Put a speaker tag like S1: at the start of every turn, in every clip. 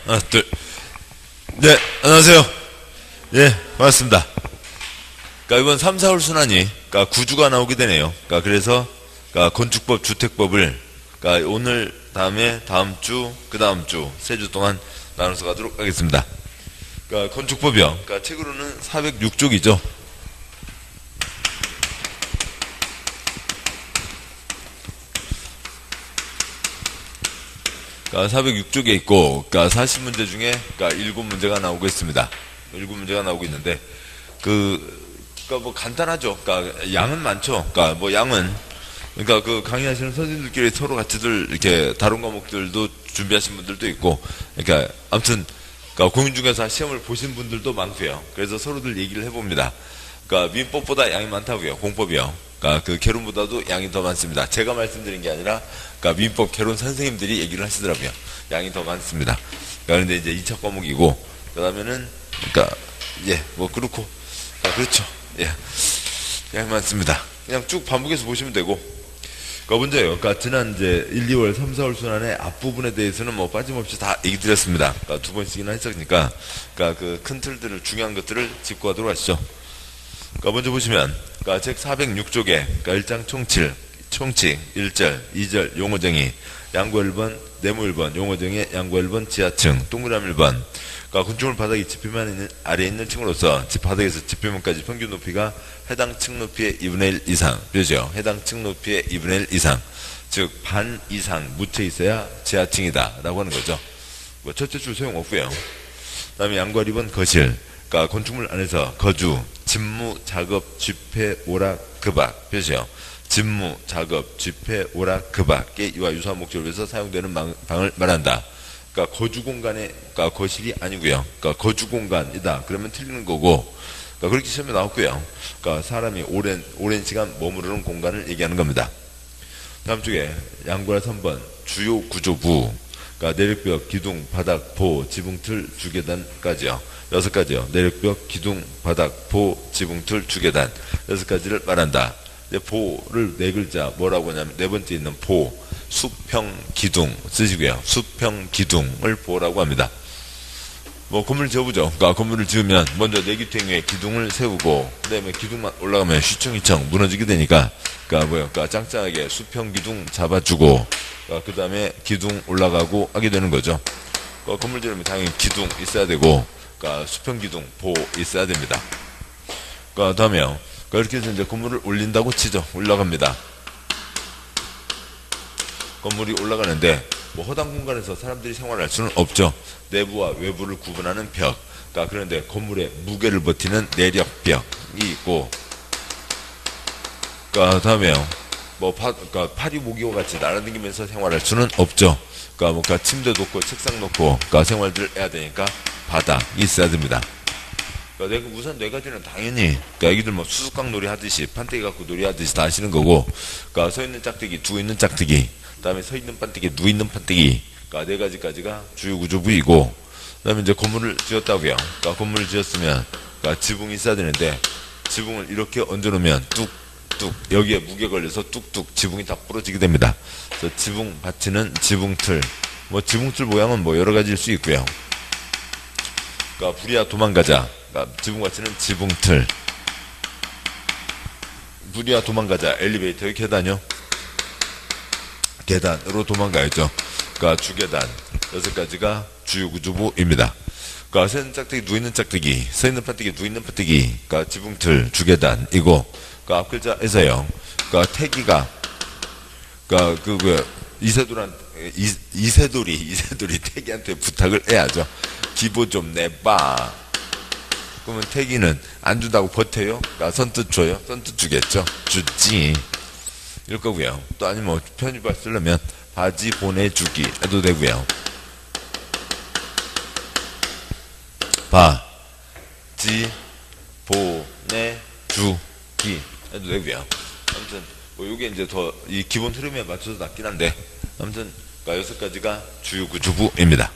S1: 하나, 둘. 네, 안녕하세요. 예, 반갑습니다. 그러니까 이번 3, 4월 순환이, 그러니까 구주가 나오게 되네요. 그러니까 그래서, 그러니까 건축법, 주택법을, 그러니까 오늘, 다음에, 다음 주, 그 다음 주, 세 주 동안 나눠서 가도록 하겠습니다. 그러니까 건축법이요. 그러니까 책으로는 406쪽이죠. 그러니까 406쪽에 있고, 그러니까 40문제 중에, 그러니까 7문제가 나오고 있습니다. 7문제가 나오고 있는데, 그러니까 뭐 간단하죠. 그러니까 양은 많죠. 그러니까 뭐 양은, 그러니까 그 강의하시는 선생님들끼리 서로 같이들 이렇게 다른 과목들도 준비하신 분들도 있고, 그러니까 아무튼, 그러니까 공인중개사 시험을 보신 분들도 많고요. 그래서 서로들 얘기를 해봅니다. 그러니까 민법보다 양이 많다고요. 공법이요. 그러니까 그 개론보다도 양이 더 많습니다. 제가 말씀드린 게 아니라, 그러니까 민법 개론 선생님들이 얘기를 하시더라고요. 양이 더 많습니다. 그러니까 근데 이제 2차 과목이고, 그 다음에는, 그러니까, 예, 뭐 그렇고, 그렇죠. 예, 양이 많습니다. 그냥 쭉 반복해서 보시면 되고, 그러니까 문제예요. 그러니까 지난 이제 1, 2월, 3, 4월 순환의 앞부분에 대해서는 뭐 빠짐없이 다 얘기 드렸습니다. 그러니까 두 번씩이나 했으니까, 그러니까 그 큰 틀들을, 중요한 것들을 짚고 가도록 하시죠. 그러니까 먼저 보시면, 그러니까 책 406쪽에, 그러니까 1장 총칙, 1절, 2절, 용어정의, 양구 1번, 네모 1번, 용어정의 양구 1번, 지하층, 동그라미 1번. 그러니까 건축물 바닥이 지표면 있는, 아래에 있는 층으로서 집 바닥에서 지표면까지 평균 높이가 해당 층 높이의 2분의 1 이상. 그죠? 해당 층 높이의 2분의 1 이상. 즉, 반 이상 묻혀 있어야 지하층이다. 라고 하는 거죠. 뭐, 첫째 줄 소용없고요. 그 다음에 양구 2번 거실. 그러니까 건축물 안에서 거주, 집무, 작업, 집회, 오락, 급악. 그죠? 집무, 작업, 집회, 오락, 급악의 이와 유사한 목적을 위해서 사용되는 방을 말한다. 그러니까 거주 공간에, 그러니까 거실이 아니고요. 그러니까 거주 공간이다. 그러면 틀리는 거고, 그러니까 그렇게 시험에 나왔고요. 그러니까 사람이 오랜 시간 머무르는 공간을 얘기하는 겁니다. 다음 쪽에 양구라 3번 주요 구조부, 그러니까 내력벽, 기둥, 바닥, 보, 지붕틀, 주계단까지요. 6가지요. 내력벽, 기둥, 바닥, 보, 지붕틀, 주계단 6가지를 말한다. 보를 4글자 뭐라고 하냐면 네 번째 있는 보, 수평 기둥 쓰시고요. 수평 기둥을 보라고 합니다. 뭐 건물을 지어보죠. 그러니까 건물을 지으면 먼저 내기탱 위에 기둥을 세우고, 그 다음에 기둥만 올라가면 휘청휘청 무너지게 되니까, 그러니까 뭐요? 그러니까 짱짱하게 수평 기둥 잡아주고, 그 다음에 기둥 올라가고 하게 되는 거죠. 건물 지으면 당연히 기둥 있어야 되고, 그러니까 수평 기둥 보 있어야 됩니다. 다음에요. 이렇게 해서 이제 건물을 올린다고 치죠. 올라갑니다. 건물이 올라가는데, 뭐 허당 공간에서 사람들이 생활할 수는 없죠. 내부와 외부를 구분하는 벽. 그러니까 그런데 건물의 무게를 버티는 내력벽이 있고, 다음에요. 그러니까 파리 모기와 같이 날아다니면서 생활할 수는 없죠. 그러니까 침대 놓고 책상 놓고, 생활들을 해야 되니까 바닥이 있어야 됩니다. 우선 4가지는 당연히, 애기들 뭐 수수깡 놀이 하듯이, 판때기 갖고 놀이 하듯이 다 하시는 거고, 서 있는 짝대기, 누워 있는 짝대기, 그 다음에 서 있는 판때기, 누워 있는 판때기, 4가지까지가 주요 구조부이고, 그 다음에 이제 건물을 지었다고요. 건물을 지었으면, 지붕이 있어야 되는데, 지붕을 이렇게 얹어놓으면 뚝뚝, 여기에 무게 걸려서 뚝뚝 지붕이 다 부러지게 됩니다. 그래서 지붕 받치는 지붕틀, 뭐 지붕틀 모양은 뭐 여러 가지일 수 있고요. 불이야 도망가자. 지붕 받치는 지붕틀. 불이야 도망가자. 엘리베이터의 계단이요. 계단으로 도망가야죠. 주계단 6가지가 주요 구조부입니다. 서 있는 짝대기, 누워있는 짝대기, 서 있는 판때기, 누워있는 판때기, 지붕틀, 주계단이고, 앞글자에서요. 태기가, 이세돌이 태기한테 부탁을 해야죠. 기보 좀 내봐. 그러면 태기는 안 준다고 버텨요? 선뜻 줘요? 선뜻 주겠죠? 주지. 이럴 거고요. 또 아니면 편집할 쓰려면 바지 보내주기 해도 되고요. 바지 보내주기 해도 되고요. 아무튼 뭐 요게 이제 더 이 기본 흐름에 맞춰서 낫긴 한데, 아무튼 6가지가 주요 구조부입니다.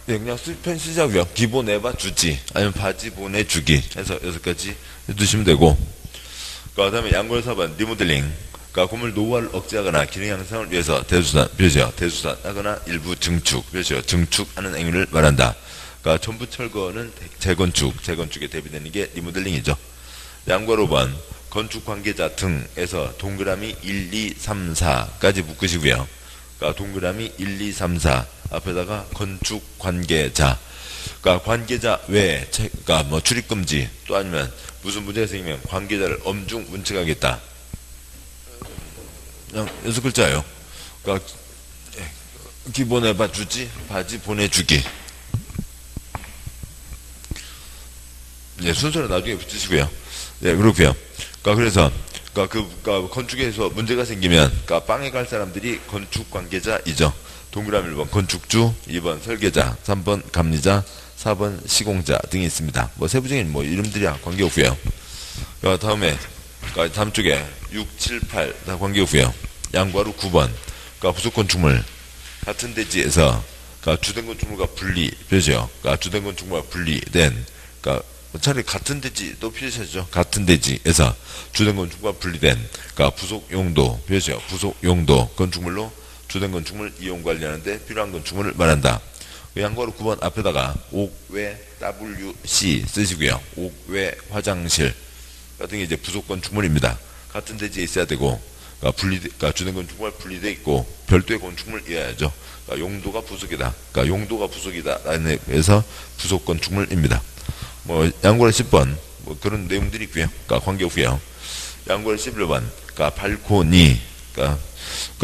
S1: 네, 그냥 편 쓰자고요. 기보 내봐 주지, 아니면 바지 보내주기 해서 6가지 해두시면 되고, 그 다음에 양골 4번 리모델링. 그러니까 건물 노후화를 억제하거나 기능 향상을 위해서 대수산, 표시요. 대수산하거나 일부 증축, 표시요. 증축하는 행위를 말한다. 그러니까 전부 철거는 재건축에 대비되는 게 리모델링이죠. 양괄호 5번 건축 관계자 등에서 동그라미 1, 2, 3, 4까지 묶으시고요. 그러니까 동그라미 1, 2, 3, 4 앞에다가 건축 관계자. 그러니까 관계자 외에, 그러니까 뭐 출입금지 또 아니면 무슨 문제가 생기면 관계자를 엄중 문책하겠다. 그냥 6글자예요. 그러니까 기본해봐 주지, 바지 보내주기. 네, 순서를 나중에 붙이시고요. 네, 그렇고요. 그래서 건축에서 문제가 생기면 빵에 갈 사람들이 건축 관계자이죠. 동그라미 1번 건축주, 2번 설계자, 3번 감리자, 4번 시공자 등이 있습니다. 뭐 세부적인 뭐 이름들이야 관계없고요. 다음에 다음 쪽에 6, 7, 8 다 관계없고요. 양괄호 9번 부속 건축물 같은 대지에서 주된 건축물과 분리, 표시요. 주된 건축물과 분리된, 차라리 같은 대지 또 표시하죠. 같은 대지에서 주된 건축물과 분리된, 부속 용도, 표시요. 부속 용도 건축물로 주된 건축물 이용 관리하는데 필요한 건축물을 말한다. 양괄호 9번 앞에다가 옥외 WC 쓰시고요. 옥외 화장실 같은 게 이제 부속 건축물입니다. 같은 대지에 있어야 되고, 주된 건축물 분리되어 있고 별도의 건축물이어야죠. 용도가 부속이다. 용도가 부속이다라는 의미에서 부속 건축물입니다. 뭐 양괄호 10번 뭐 그런 내용들이 있고요. 관계없고요. 양괄호 11번 발코니,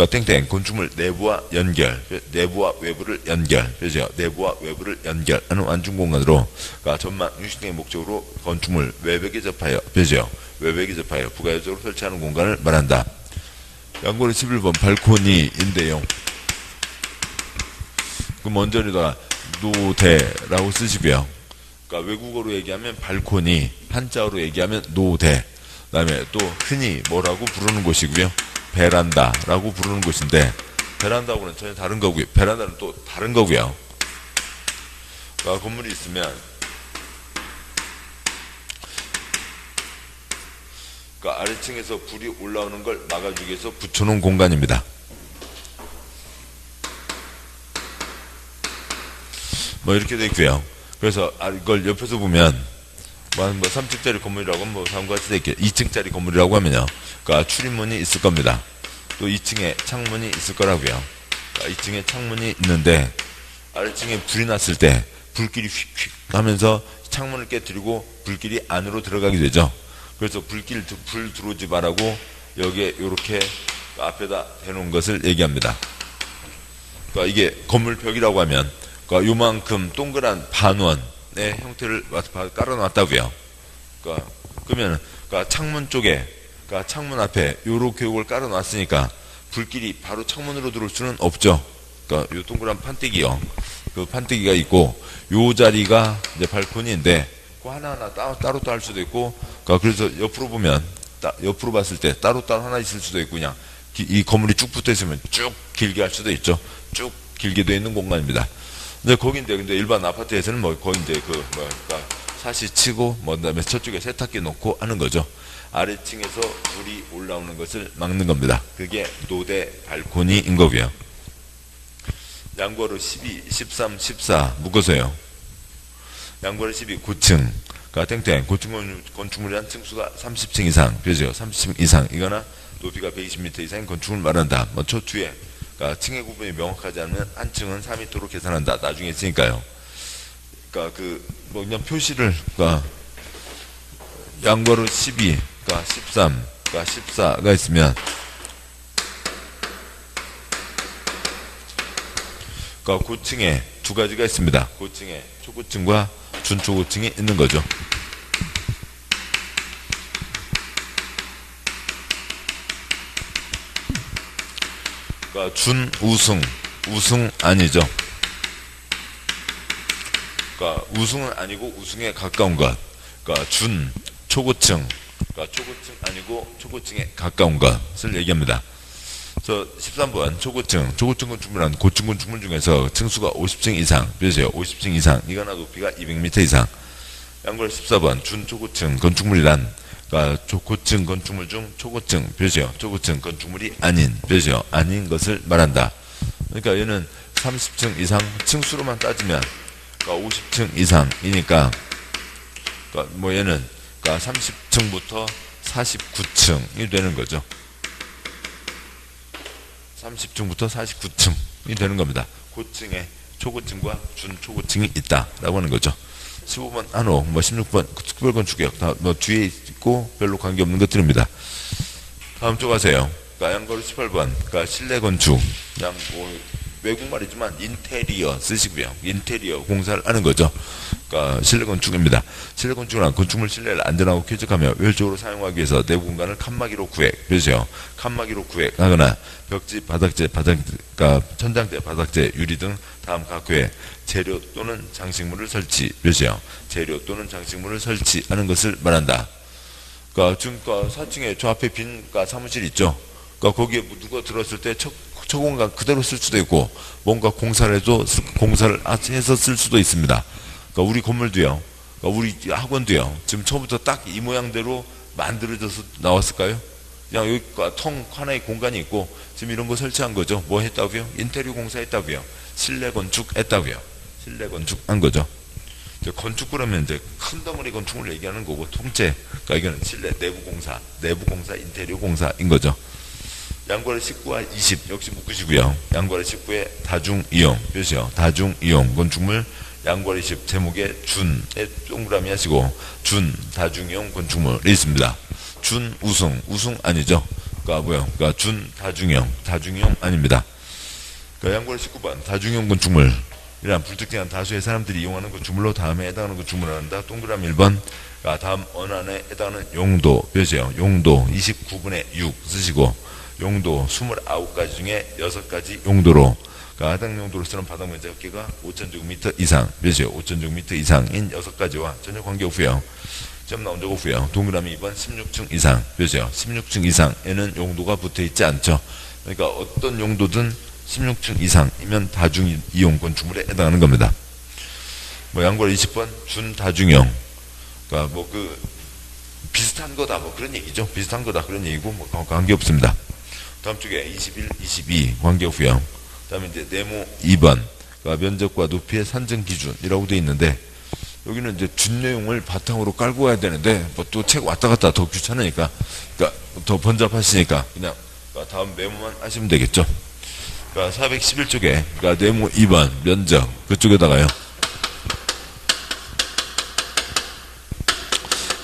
S1: 땡땡 건축물 내부와 연결, 내부와 외부를 연결, 그죠? 내부와 외부를 연결하는 완중 공간으로, 전망 유식 등의 목적으로 건축물 외벽에 접하여, 그죠? 외벽에 접하여 부가적으로 설치하는 공간을 말한다. 양괄호 11번 발코니인데요. 그 먼저에다가 노대라고 쓰시고요. 외국어로 얘기하면 발코니, 한자어로 얘기하면 노대. 그다음에 또 흔히 뭐라고 부르는 곳이고요. 베란다라고 부르는 곳인데, 베란다하고는 전혀 다른 거고요. 베란다는 또 다른 거고요. 건물이 있으면 아래층에서 불이 올라오는 걸 막아주기 위해서 붙여놓은 공간입니다. 뭐 이렇게 돼 있고요. 그래서 이걸 옆에서 보면 뭐 3층짜리 건물이라고 하면 다음과 같이 돼 있게 2층짜리 건물이라고 하면요. 출입문이 있을 겁니다. 또 2층에 창문이 있을 거라고요. 2층에 창문이 있는데 아래층에 불이 났을 때 불길이 휙휙 하면서 창문을 깨뜨리고 불길이 안으로 들어가게 되죠. 그래서 불 들어오지 말라고 여기에 이렇게 앞에다 대놓은 것을 얘기합니다. 이게 건물벽이라고 하면 요만큼 동그란 반원의 형태를 깔아놨다고요. 그러면 창문 쪽에, 창문 앞에 요렇게 요걸 깔아놨으니까 불길이 바로 창문으로 들어올 수는 없죠. 요 동그란 판때기요. 그 판때기가 있고, 요 자리가 이제 발코니인데, 그 하나하나 따로 할 수도 있고, 그래서 옆으로 보면, 옆으로 봤을 때 따로 하나 있을 수도 있고, 그냥 이 건물이 쭉 붙어 있으면 쭉 길게 할 수도 있죠. 쭉 길게 되어 있는 공간입니다. 근데 거긴데, 근데 일반 아파트에서는 거의 이제 사시 치고, 그다음에 저쪽에 세탁기 놓고 하는 거죠. 아래층에서 불이 올라오는 것을 막는 겁니다. 그게 노대 발코니인 거고요. 양괄호 12, 13, 14 묶어서요. 양괄호 12 고층, 땡땡 고층 건축물이란 층수가 30층 이상, 그죠? 30층 이상 이거나 높이가 120m 이상인 건축물을 말한다. 뒤에 층의 구분이 명확하지 않으면 한 층은 4m로 계산한다. 나중에 있으니까요. 그냥 표시를, 양괄호 12, 13, 14가 있으면, 고층에 두 가지가 있습니다. 고층에 초고층과 준초고층이 있는 거죠. 준우승, 우승 아니죠. 우승은 아니고 우승에 가까운 것. 초고층, 초고층 아니고 초고층에 가까운 것을 얘기합니다. 13번 초고층 건축물은 고층 건축물 중에서 층수가 50층 이상, 그죠? 50층 이상, 이거나 높이가 200m 이상. 양괄호 14번 준초고층 건축물이란 그러니까 고층 건축물 중 초고층 벼죠. 초고층 건축물이 아닌 벼죠. 아닌 것을 말한다. 그러니까 얘는 30층 이상 층수로만 따지면 그러니까 50층 이상이니까 그러니까 뭐 얘는 그러니까 30층부터 49층이 되는 거죠. 30층부터 49층이 되는 겁니다. 고층에 초고층과 준초고층이 있다라고 하는 거죠. 15번 한옥, 뭐 16번 특별건축역 다 뭐 뒤에 있고 별로 관계없는 것들입니다. 다음 쪽 가세요. 그러니까 양거리 18번, 그러니까 실내 건축, 그냥 뭐 외국말이지만 인테리어 쓰시고요. 인테리어 공사를 하는 거죠. 그러니까 실내 건축입니다. 실내 건축은 건축물 실내를 안전하고 쾌적하며 효율적으로 사용하기 위해서 내부 공간을 칸막이로 구획, 그렇죠. 칸막이로 구획하거나 벽지, 바닥재, 그러니까 천장재, 바닥재, 유리 등 다음 각 외에 재료 또는 장식물을 설치, 그렇죠. 재료 또는 장식물을 설치하는 것을 말한다. 그러니까 지금 4층에 저 앞에 빈 사무실 있죠. 그러니까 거기에 누가 들었을 때 초공간 그대로 쓸 수도 있고 뭔가 공사를 해서 쓸 수도 있습니다. 그러니까 우리 건물도요. 그러니까 우리 학원도요. 지금 처음부터 딱 이 모양대로 만들어져서 나왔을까요? 그냥 여기 통 하나의 공간이 있고 지금 이런 거 설치한 거죠. 뭐 했다고요? 인테리어 공사했다고요. 실내 건축했다고요. 실내 건축한 거죠. 이제 건축 그러면 이제 큰 덩어리 건축을 얘기하는 거고 통째 그러니까 이거는 실내 내부 공사, 인테리어 공사인 거죠. 양거래 19와 20 역시 묶으시고요. 양거래 19의 다중이용 몇이요? 다중이용 건축물 양거래 20 제목에 준에 동그라미 하시고 준 다중이용 건축물이 있습니다. 준 우승 아니죠? 그러니까 뭐요? 그러니까 준 다중이용 아닙니다. 그러니까 양거래 19번 다중이용 건축물 이란 불특정한 다수의 사람들이 이용하는 건축물로 다음에 해당하는 건축물을 한다. 동그라미 1번 다음 언안에 해당하는 용도 몇이요? 용도 29분의 6 쓰시고 용도 29가지 중에 6가지 용도로 그러니까 해당 용도로 쓰는 바닥 면적 합계가 5,000제곱미터 이상 몇이요? 5,000제곱미터 이상인 6가지와 전혀 관계없고요. 점 나온 적 없고요. 동그라미 2번 16층 이상 몇이요? 16층 이상에는 용도가 붙어있지 않죠. 그러니까 어떤 용도든 16층 이상이면 다중이용 건축물에 해당하는 겁니다. 뭐 양거래 20번 준다중이용 그러니까 뭐 비슷한 거다 뭐 그런 얘기죠. 비슷한 거다 그런 얘기고 뭐 관계없습니다. 다음 쪽에 21, 22 관계없고요. 다음에 이제 네모 2번 그러니까 면적과 높이의 산정 기준이라고 되어 있는데 여기는 이제 준 내용을 바탕으로 깔고 가야 되는데 뭐 또 책 왔다 갔다 더 귀찮으니까 그러니까 더 번잡하시니까 그냥 다음 메모만 하시면 되겠죠. 그러니까 411쪽에 그러니까 네모 2번 면적 그쪽에다가요.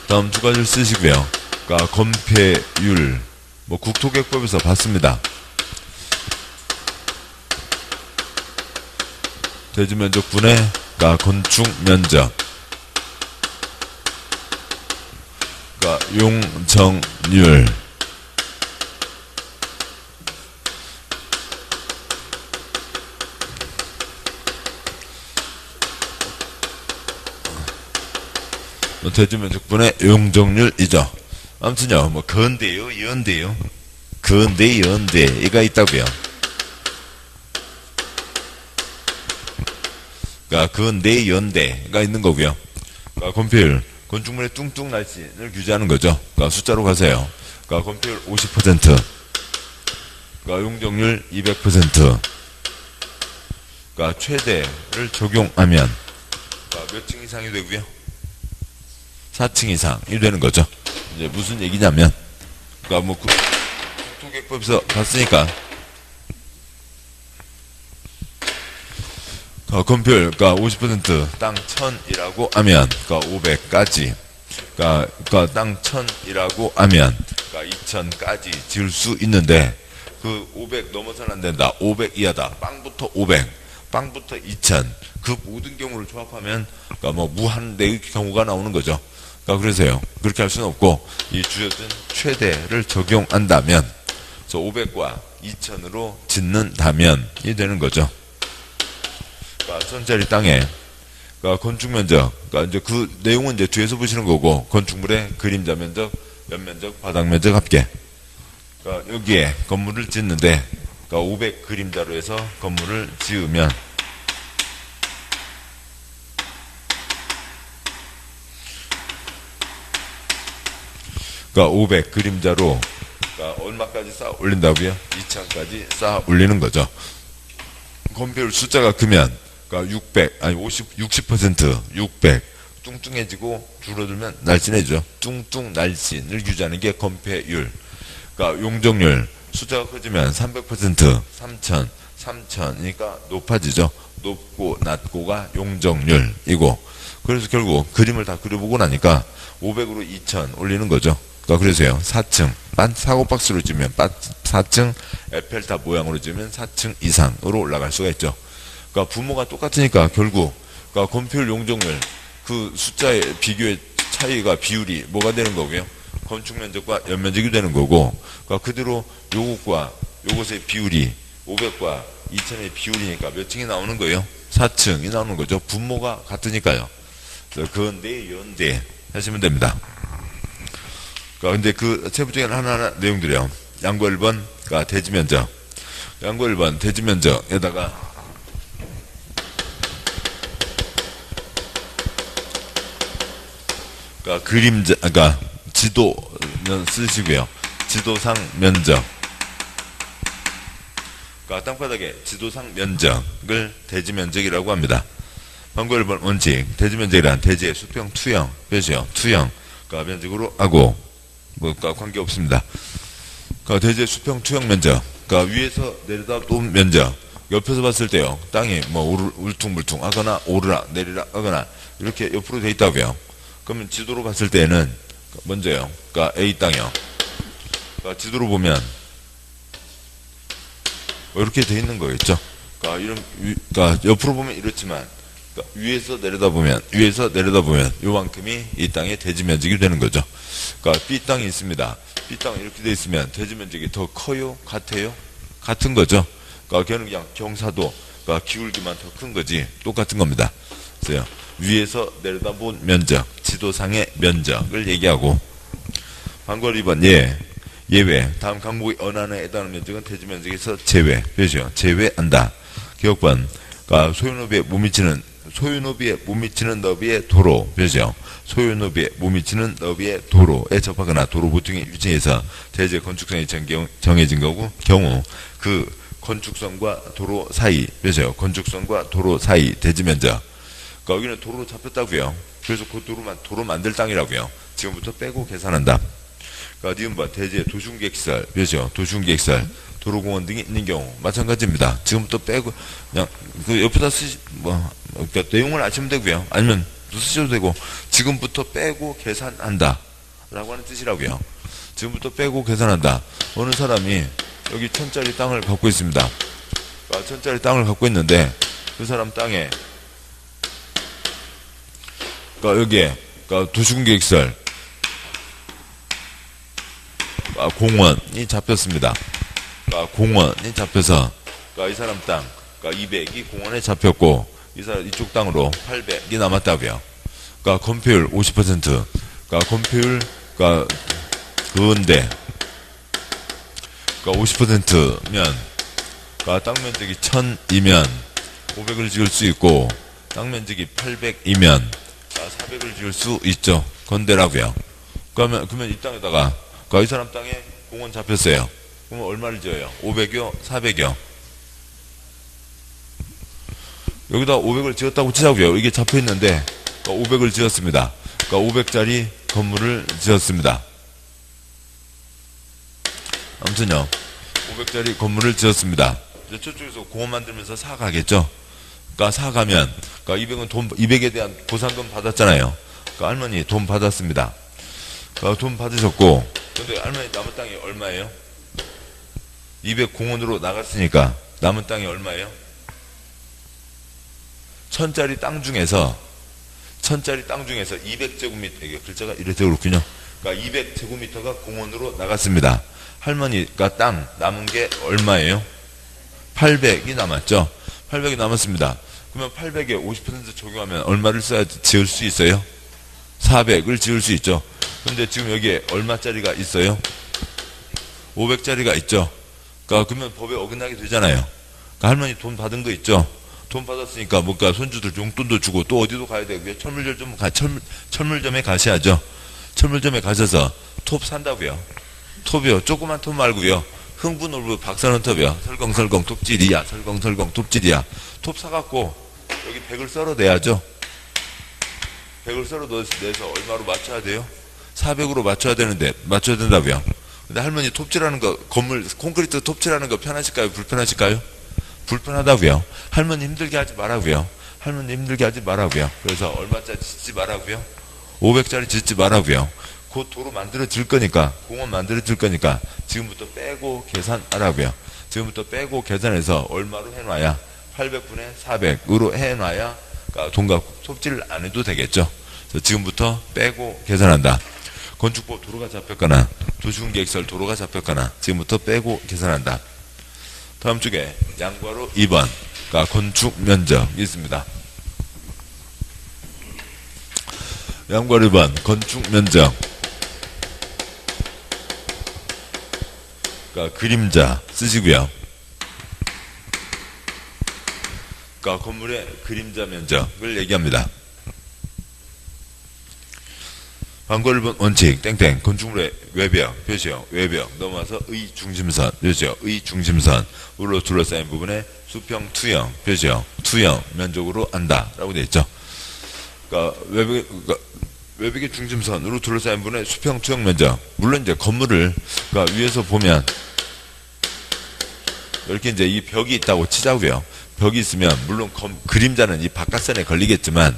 S1: 다음 두 가지를 쓰시고요. 그러니까 건폐율 뭐 국토개혁법에서 봤습니다. 대지면적분의 그러니까 건축면적 그러니까 용적률 대지면적분의 용적률이죠. 아무튼요 뭐 건대요 연대요 건대 연대가 있다고요. 그러니까 건대 연대가 있는 거고요. 그러니까 건폐율 건축물의 뚱뚱 날씬을 규제하는 거죠. 그러니까 숫자로 가세요. 그러니까 건폐율 50% 그러니까 용적률 200% 그러니까 최대를 적용하면 그러니까 몇 층 이상이 되고요. 4층 이상이 되는 거죠. 이제 무슨 얘기냐면, 그러니까 뭐 국토개혁법에서 봤으니까, 건폐율, 그러니까 50% 땅 1000이라고 하면, 그러니까 500까지, 그러니까 땅 1000이라고 하면, 그러니까 2000까지 지을 수 있는데, 그 500 넘어서는 안 된다. 500 이하다. 빵부터 500, 빵부터 2000. 그 모든 경우를 조합하면, 그러니까 뭐 무한대의 경우가 나오는 거죠. 그러니까 그래서요. 그렇게 할 수는 없고 이 주어진 최대를 적용한다면 그래서 500과 2000으로 짓는다면이 되는 거죠. 그러니까 1000짜리 땅에 그러니까 건축 면적 그러니까 이제 그 내용은 이제 뒤에서 보시는 거고 건축물의 그림자 면적, 연면적, 바닥 면적 합계. 그러니까 여기에 건물을 짓는데 그러니까 500 그림자로 해서 건물을 지으면 그러니까 500 그림자로 그러니까 얼마까지 쌓아 올린다고요? 2000까지 쌓아 올리는 거죠. 건폐율 숫자가 크면 그러니까 600 아니 60% 600 뚱뚱해지고 줄어들면 날씬해지죠. 뚱뚱 날씬을 유지하는 게 건폐율. 그러니까 용적률 숫자가 커지면 300% 3000이니까 높아지죠. 높고 낮고가 용적률이고, 그래서 결국 그림을 다 그려보고 나니까 500으로 2000 올리는 거죠. 그러니까 그래서요 4층 사고박스로 지으면 4층, 에펠탑 모양으로 지으면 4층 이상으로 올라갈 수가 있죠. 그러니까 부모가 똑같으니까 결국 그러니까 건폐율 용적률 그 숫자의 비교의 차이가 비율이 뭐가 되는 거고요? 건축 면적과 연면적이 되는 거고, 그러니까 그대로 요것과 요것의 비율이 500과 2000의 비율이니까 몇 층이 나오는 거예요? 4층이 나오는 거죠. 분모가 같으니까요. 그래서 근대 연대 하시면 됩니다. 그러니까 근데 그 세부적인 하나하나 내용들이요. 양구 1번 그러니까 대지 면적, 양구 1번 대지 면적에다가 그러니까 그림자, 그러니까 지도면 쓰시고요. 지도상 면적. 그러니까 땅바닥의 지도상 면적을 대지 면적이라고 합니다. 방구 1번 원칙. 대지 면적이란 대지의 수평 투영, 표시요. 투영. 그러니까 면적으로 하고, 그러니까 관계 없습니다. 그러니까 대지의 수평 투영 면적. 그러니까 위에서 내려다 본 면적. 옆에서 봤을 때요. 땅이 뭐 울퉁불퉁 하거나 오르락 내리락 하거나 이렇게 옆으로 돼 있다고요. 그러면 지도로 봤을 때는 먼저요. 그러니까 A 땅이요. 그러니까 지도로 보면 뭐 이렇게 돼 있는 거겠죠. 그러니까 그러니까 옆으로 보면 이렇지만 그러니까 위에서 내려다 보면 요만큼이 이 땅의 대지 면적이 되는 거죠. 그러니까 B 땅이 있습니다. B 땅이 이렇게 돼 있으면 대지 면적이 더 커요? 같아요? 같은 거죠. 그러니까 걔는 그냥 경사도 그러니까 기울기만 더 큰 거지 똑같은 겁니다. 그래서 위에서 내려다본 면적, 지도상의 면적을 얘기하고, 방구 2번 예외. 다음 항목의 어느 하나에 해당하는 면적은 대지 면적에서 제외. 표시요. 제외한다. 기억번. 그러니까 소유노비에 못 미치는 너비의 도로. 표시요. 소유노비에 못 미치는 너비의 도로에 접하거나 도로 보통의 위치에서 대지의 건축성이 정해진 경우 그 건축성과 도로 사이. 표시요. 건축성과 도로 사이 대지 면적. 그러니까 여기는 도로로 잡혔다고요. 그래서 그 도로 만들 땅이라고요. 지금부터 빼고 계산한다. 그러니까 니은번 대지의 도시공객시설, 그렇죠? 도시공객시설, 도로공원 등이 있는 경우 마찬가지입니다. 지금부터 빼고 그냥 그 옆에다 그러니까 내용을 아시면 되고요. 아니면 쓰셔도 되고 지금부터 빼고 계산한다 라고 하는 뜻이라고요. 지금부터 빼고 계산한다. 어느 사람이 여기 1000짜리 땅을 갖고 있습니다. 그러니까 1000짜리 땅을 갖고 있는데 그 사람 땅에 그러니까 여기에 그러니까 도시공객시설 공원이 잡혔습니다. 그러니까 공원이 잡혀서 그러니까 이 사람 땅 그러니까 200이 공원에 잡혔고 이쪽 땅으로 800이 남았다고요. 그러니까 건폐율 50%. 그러니까 건폐율 그러니까 근대 그러니까 50%면 그러니까 땅 면적이 1000이면 500을 지을 수 있고 땅 면적이 800이면 400을 지을 수 있죠. 건대라고요. 그러면 이 땅에다가 그러니까 이 사람 땅에 공원 잡혔어요. 그러면 얼마를 지어요? 500여, 400여. 여기다 500을 지었다고 치자고요. 이게 잡혀있는데 그러니까 500을 지었습니다. 그러니까 500짜리 건물을 지었습니다. 아무튼요 500짜리 건물을 지었습니다. 이제 저쪽에서 공원 만들면서 사가겠죠. 그러니까 사가면 그러니까 200에 대한 보상금 받았잖아요. 그러니까 할머니 돈 받았습니다. 그러니까 돈 받으셨고 근데 할머니 남은 땅이 얼마예요? 200 공원으로 나갔으니까 남은 땅이 얼마예요? 1000짜리 땅 중에서 200제곱미터 이게 글자가 이렇게 그렇군요. 그러니까 200제곱미터가 공원으로 나갔습니다. 할머니가 땅 남은 게 얼마예요? 800이 남았죠. 800이 남았습니다. 그러면 800에 50% 적용하면 얼마를 지을 수 있어요? 400을 지을 수 있죠. 근데 지금 여기에 얼마짜리가 있어요? 500짜리가 있죠. 그러면 법에 어긋나게 되잖아요. 그러니까 할머니 돈 받은 거 있죠. 돈 받았으니까 뭔가 손주들 용돈도 주고 또 어디도 가야 되고요. 철물점에 가셔야죠. 철물점에 가셔서 톱 산다고요. 톱이요. 조그만 톱 말고요. 흥분울부 박사는 톱이요. 설렁설렁 톱질이야. 설렁설렁 톱질이야. 톱 사갖고 여기 100을 썰어내야죠. 100을 썰어내서 얼마로 맞춰야 돼요? 400으로 맞춰야 되는데 맞춰야 된다고요. 근데 할머니 톱질하는 거, 건물 콘크리트 톱질하는 거 편하실까요? 불편하실까요? 불편하다고요. 할머니 힘들게 하지 말라고요. 할머니 힘들게 하지 말라고요. 그래서 얼마짜리 짓지 말라고요? 500짜리 짓지 말라고요. 곧 도로 만들어질 거니까, 공원 만들어질 거니까 지금부터 빼고 계산하라고요. 지금부터 빼고 계산해서 얼마로 해놔야 800분의 400으로 해놔야 돈과 톱질을 안 해도 되겠죠. 그래서 지금부터 빼고 계산한다. 건축법 도로가 잡혔거나 도시군계획설 도로가 잡혔거나 지금부터 빼고 계산한다. 다음 쪽에 양괄호 2번 건축 면적이 있습니다. 양괄호 2번 건축 면적. 그림자 쓰시고요. 건물의 그림자 면적을 얘기합니다. 방과후 1번 원칙 땡땡 건축물의 외벽 표시요. 외벽 넘어와서 의 중심선 표시요. 의 중심선으로 둘러싸인 부분에 수평 투영 표시요. 투영 면적으로 한다 라고 되어 있죠. 외벽의 중심선으로 둘러싸인 부분에 수평 투영 면적. 물론 이제 건물을 위에서 보면 이렇게 이제 이 벽이 있다고 치자고요. 벽이 있으면 물론 그림자는 이 바깥선에 걸리겠지만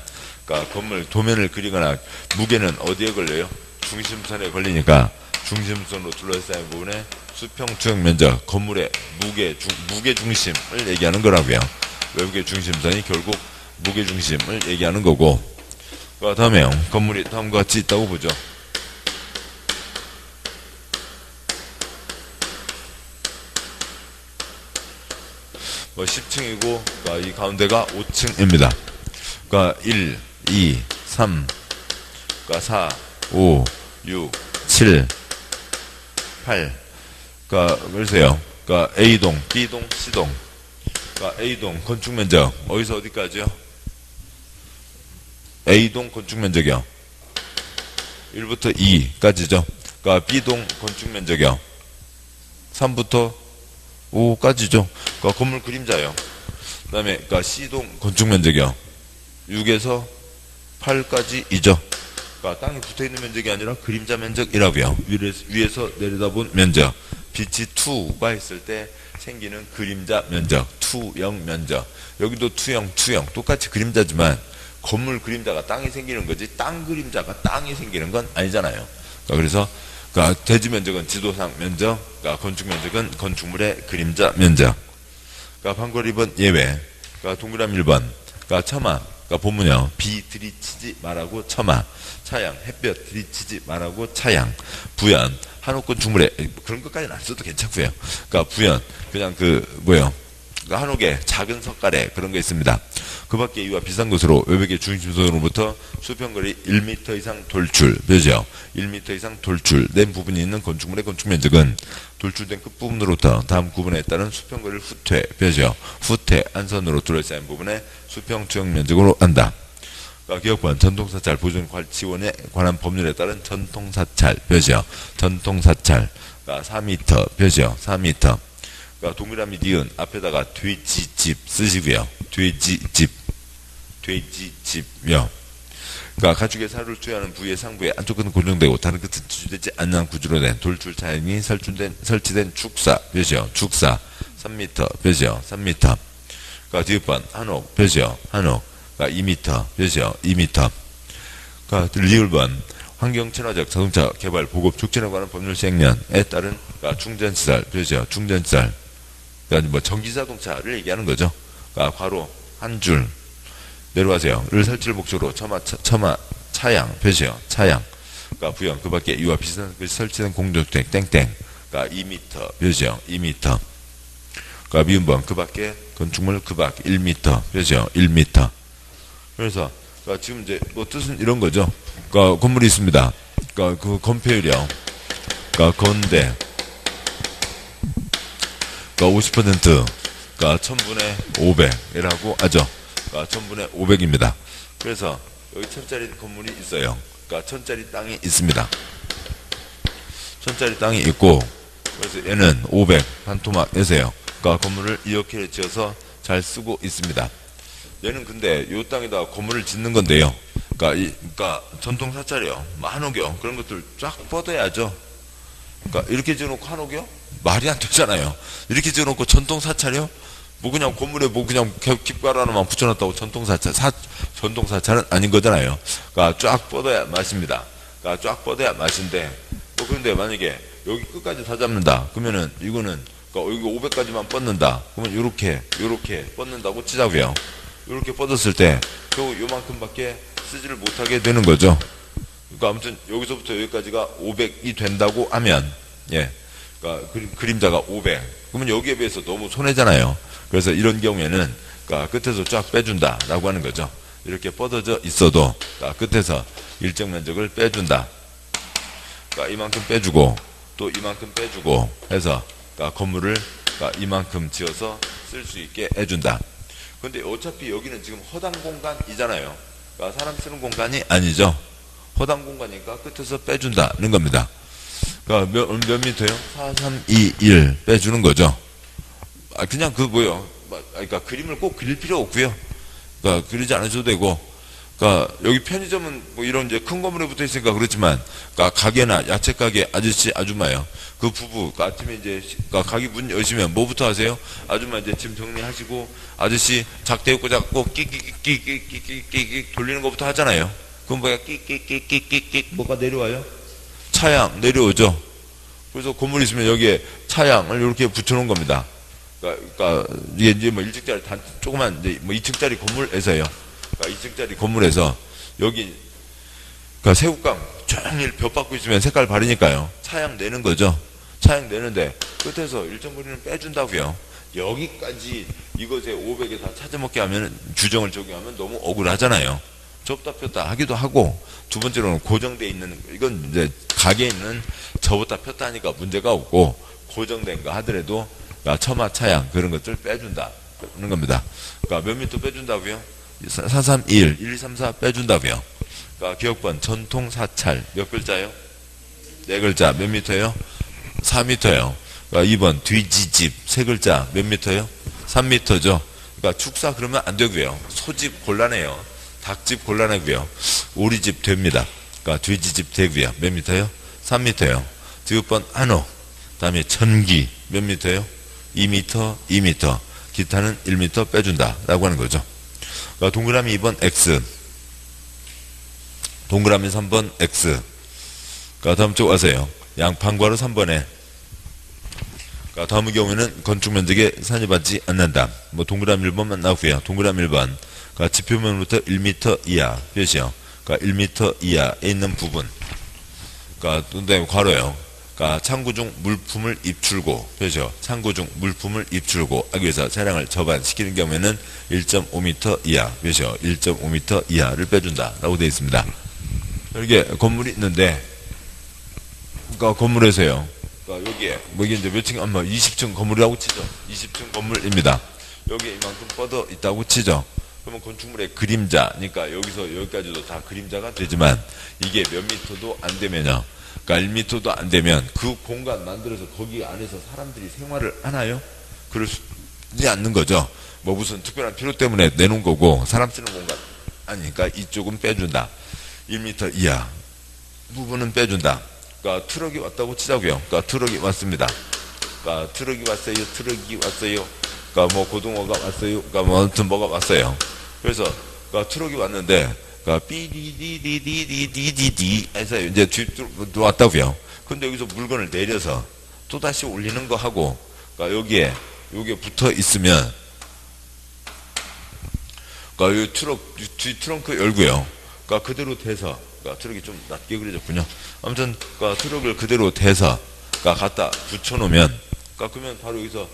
S1: 건물 도면을 그리거나 무게는 어디에 걸려요? 중심선에 걸리니까 중심선으로 둘러싸인 부분에 수평 투영 면적, 건물의 무게 중심을 얘기하는 거라고요. 외벽의 중심선이 결국 무게 중심을 얘기하는 거고. 다음에 건물이 다음과 같이 있다고 보죠. 뭐 10층이고 이 가운데가 5층입니다. 1, 2, 3, 4, 5, 6, 7, 8. 그러세요. A동, B동, C동. A동 건축 면적 어디서 어디까지요? A동 건축 면적이요. 1부터 2까지죠. B동 건축 면적이요. 3부터 5까지죠. 건물 그림자요. 그 다음에 C동 건축 면적이요. 6에서 8까지이죠. 땅에 붙어있는 면적이 아니라 그림자 면적이라고요. 위에서 내려다본 면적. 빛이 투가 있을 때 생기는 그림자 면적. 투영 면적. 여기도 투영 똑같이 그림자지만 건물 그림자가 땅에 생기는 거지 땅 그림자가 땅에 생기는 건 아니잖아요. 그래서 대지 면적은 지도상 면적, 건축 면적은 건축물의 그림자 면적. 방과후 2번 예외. 동그라미 1번. 처마. 본문이요. 비 들이치지 말라고 처마. 차양. 햇볕 들이치지 말라고 차양. 부연. 한옥 건축물에 그런 것까지는 안 써도 괜찮고요. 부연. 그냥 한옥에 작은 석가래 그런 거 있습니다. 그 밖에 이와 비슷한 것으로 외벽의 중심선으로부터 수평거리 1m 이상 돌출, 표시요. 1m 이상 돌출된 부분이 있는 건축물의 건축 면적은 돌출된 끝부분으로부터 다음 구분에 따른 수평거리를 후퇴, 표시요. 후퇴, 안선으로 둘러싸인 부분에 수평 투영 면적으로 한다. 기억번 전통사찰 보존 지원에 관한 법률에 따른 전통사찰, 표시요. 전통사찰 4m, 표시요. 4m. 동그라미 니은 앞에다가 돼지집 쓰시고요. 돼지집요. 가축의 살을 투여하는 부위의 상부에 안쪽 끝은 고정되고 다른 끝은 지주되지 않는 구조로 된 돌출 차양이 설치된 축사, 표시요. 축사 3m, 표시요. 3m. 디귿번 한옥, 표시요. 한옥 2m, 표시요. 2m. 리을번 환경친화적 자동차 개발 보급 촉진에 관한 법률 시행령에 따른 충전시설, 표시요. 충전시설. 전기자동차를 얘기하는 거죠. 괄호 한 줄 내려가세요. 를 설치를 목적으로 차양, 표시요. 차양. 부연 그 밖에 이와 비슷한 것이 설치된 공동주택 땡땡 2m, 표시요. 2m. 미음번 그 밖에 건축물 그 밖 1m, 표시요. 1m. 그래서 지금 이제 뜻은 이런 거죠. 건물이 있습니다. 그 건폐율이요. 건대 50%, 1000분의 500이라고 하죠. 1000분의 500입니다. 그래서 여기 1000짜리 건물이 있어요. 1000짜리 땅이 있습니다. 1000짜리 땅이 있고, 그래서 얘는 500 반토막에서요. 그러니까 건물을 이렇게 지어서 잘 쓰고 있습니다. 얘는 근데 이 땅에다 건물을 짓는 건데요. 그러니까 전통 사찰이요, 한옥이요, 그런 것들 쫙 뻗어야죠. 그러니까 이렇게 지어놓고 한옥이요? 말이 안 되잖아요. 이렇게 지어놓고 전통 사찰이요? 뭐 그냥 건물에 뭐 그냥 깃발 하나만 붙여놨다고 전통 사찰은 아닌 거잖아요. 그러니까 쫙 뻗어야 맛입니다. 그러니까 쫙 뻗어야 맛인데, 뭐 그런데 만약에 여기 끝까지 다 잡는다 그러면은 이거는, 그러니까 여기 500까지만 뻗는다 그러면 요렇게 뻗는다고 치자고요. 요렇게 뻗었을 때 겨우 요만큼밖에 쓰지를 못하게 되는 거죠. 그러니까 아무튼 여기서부터 여기까지가 500이 된다고 하면, 예, 그러니까 그림자가 500 그러면 여기에 비해서 너무 손해잖아요. 그래서 이런 경우에는 그러니까 끝에서 쫙 빼준다라고 하는 거죠. 이렇게 뻗어져 있어도 그러니까 끝에서 일정 면적을 빼준다. 그러니까 이만큼 빼주고 또 이만큼 빼주고 해서, 그러니까 건물을 그러니까 이만큼 지어서 쓸 수 있게 해준다. 근데 어차피 여기는 지금 허당 공간이잖아요. 그러니까 사람 쓰는 공간이 아니죠. 허당 공간이니까 끝에서 빼준다는 겁니다. 그러니까 몇 미터요? 4, 3, 2, 1 빼주는 거죠. 그냥 그러니까 그림을 꼭 그릴 필요 없고요. 그러니까 그리지 않으셔도 되고, 그러니까 여기 편의점은 뭐 이런 이제 큰 건물에 붙어 있으니까 그렇지만, 그러니까 가게나 야채 가게 아저씨 아줌마요, 그 부부, 그러니까 아침에 이제 그러니까 가게 문 여시면 뭐부터 하세요? 아줌마 이제 짐 정리하시고 아저씨 작대고 잡고 끽끽끽끽끽끽 돌리는 것부터 하잖아요. 그럼 뭐야? 끽끽끽끽끽 뭐가 내려와요? 차양 내려오죠. 그래서 건물 있으면 여기에 차양을 이렇게 붙여놓은 겁니다. 그러니까 이게 이제 뭐 1층짜리 조그만 이제 뭐 2층짜리 건물에서요. 그러니까 2층짜리 건물에서 여기 그러니까 새우깡 종일 벽 받고 있으면 색깔 바르니까요. 차양 내는 거죠. 차양 내는데 끝에서 일정 거리는 빼준다고요. 여기까지 이것에 500에 다 찾아먹게 하면, 규정을 적용하면 너무 억울하잖아요. 접다 폈다 하기도 하고, 두 번째로는 고정돼 있는, 이건 이제 가게에 있는 접었다 폈다 하니까 문제가 없고, 고정된 거 하더라도 처마 차양 그런 것들 빼준다는 겁니다. 그러니까 몇 미터 빼준다고요? 4, 3, 1, 1, 2, 3, 4 빼준다고요. 그러니까 기억번 전통 사찰 몇 글자요? 4글자 몇 미터요? 4미터요. 그러니까 2번 뒤지집 3글자 몇 미터요? 3미터죠. 그러니까 축사 그러면 안 되고요. 소집 곤란해요. 닭집 곤란하고요. 오리집 됩니다. 그러니까 뒤지집 되고요. 몇 미터요? 3미터요. 디귿번 한옥, 다음에 천기 몇 미터요? 2미터, 2미터. 기타는 1미터 빼준다 라고 하는 거죠. 그러니까 동그라미 2번 X, 동그라미 3번 X. 그러니까 다음 쪽 와서요. 양판괄호 3번에, 그러니까 다음의 경우에는 건축 면적에 산입하지 않는다. 뭐 동그라미 1번만 나오고요. 동그라미 1번. 그러니까 지표면부터 1m 이하 표시요. 그러니까 1m 이하에 있는 부분. 그러니까 또 괄호요. 그러니까 창구 중 물품을 입출고 표시요. 창구 중 물품을 입출고 하기 위해서 차량을 접안시키는 경우에는 1.5m 이하 표시요. 1.5m 이하를 빼준다라고 되어 있습니다. 여기에 건물이 있는데, 그러니까 건물에서요. 그러니까 여기에 뭐 이게 이제 몇 층, 20층 건물이라고 치죠. 20층 건물입니다. 여기에 이만큼 뻗어 있다고 치죠. 그러면 건축물의 그림자, 그러니까 여기서 여기까지도 다 그림자가 되지만 이게 몇 미터도 안 되면요. 그러니까 1미터도 안 되면 그 공간 만들어서 거기 안에서 사람들이 생활을 하나요? 그럴 수 있지 않는 거죠. 뭐 무슨 특별한 필요 때문에 내놓은 거고, 사람 쓰는 공간 아니니까 이쪽은 빼준다. 1m 이하 부분은 빼준다. 그러니까 트럭이 왔다고 치자고요. 그러니까 트럭이 왔습니다. 그러니까 트럭이 왔어요. 그러니까 뭐 고등어가 왔어요. 그러니까 뭐 아무튼 뭐가 왔어요. 그래서 그러니까 트럭이 왔는데, 그러니까 삐디디디디디디디 해서 이제 뒤로 왔다고요. 근데 여기서 물건을 내려서 또 다시 올리는 거 하고, 그러니까 여기에 붙어 있으면, 그러니까 이 트럭 뒤 트렁크 열고요. 그러니까 그대로 대서, 그러니까 트럭이 좀 낮게 그려졌군요. 아무튼 그러니까 트럭을 그대로 대서 그러니까 갖다 붙여놓으면, 그러니까 그러면 바로 여기서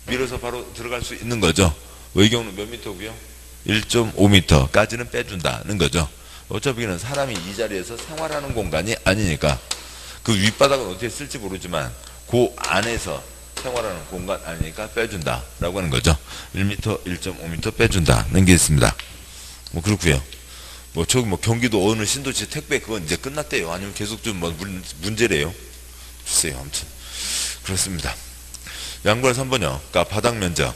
S1: 밀어서 바로 들어갈 수 있는 거죠. 이 경우는 몇 미터고요? 1.5m까지는 빼준다는 거죠. 어차피 는 사람이 이 자리에서 생활하는 공간이 아니니까, 그 윗바닥은 어떻게 쓸지 모르지만 그 안에서 생활하는 공간 아니니까 빼준다라고 하는 거죠. 1m, 1.5m 빼준다는 게 있습니다. 뭐 그렇고요. 뭐 저기 뭐 경기도 어느 신도시 택배 그건 이제 끝났대요. 아니면 계속 좀 뭐 문제래요. 글쎄요. 아무튼 그렇습니다. 양구할 3번이요. 바닥 면적.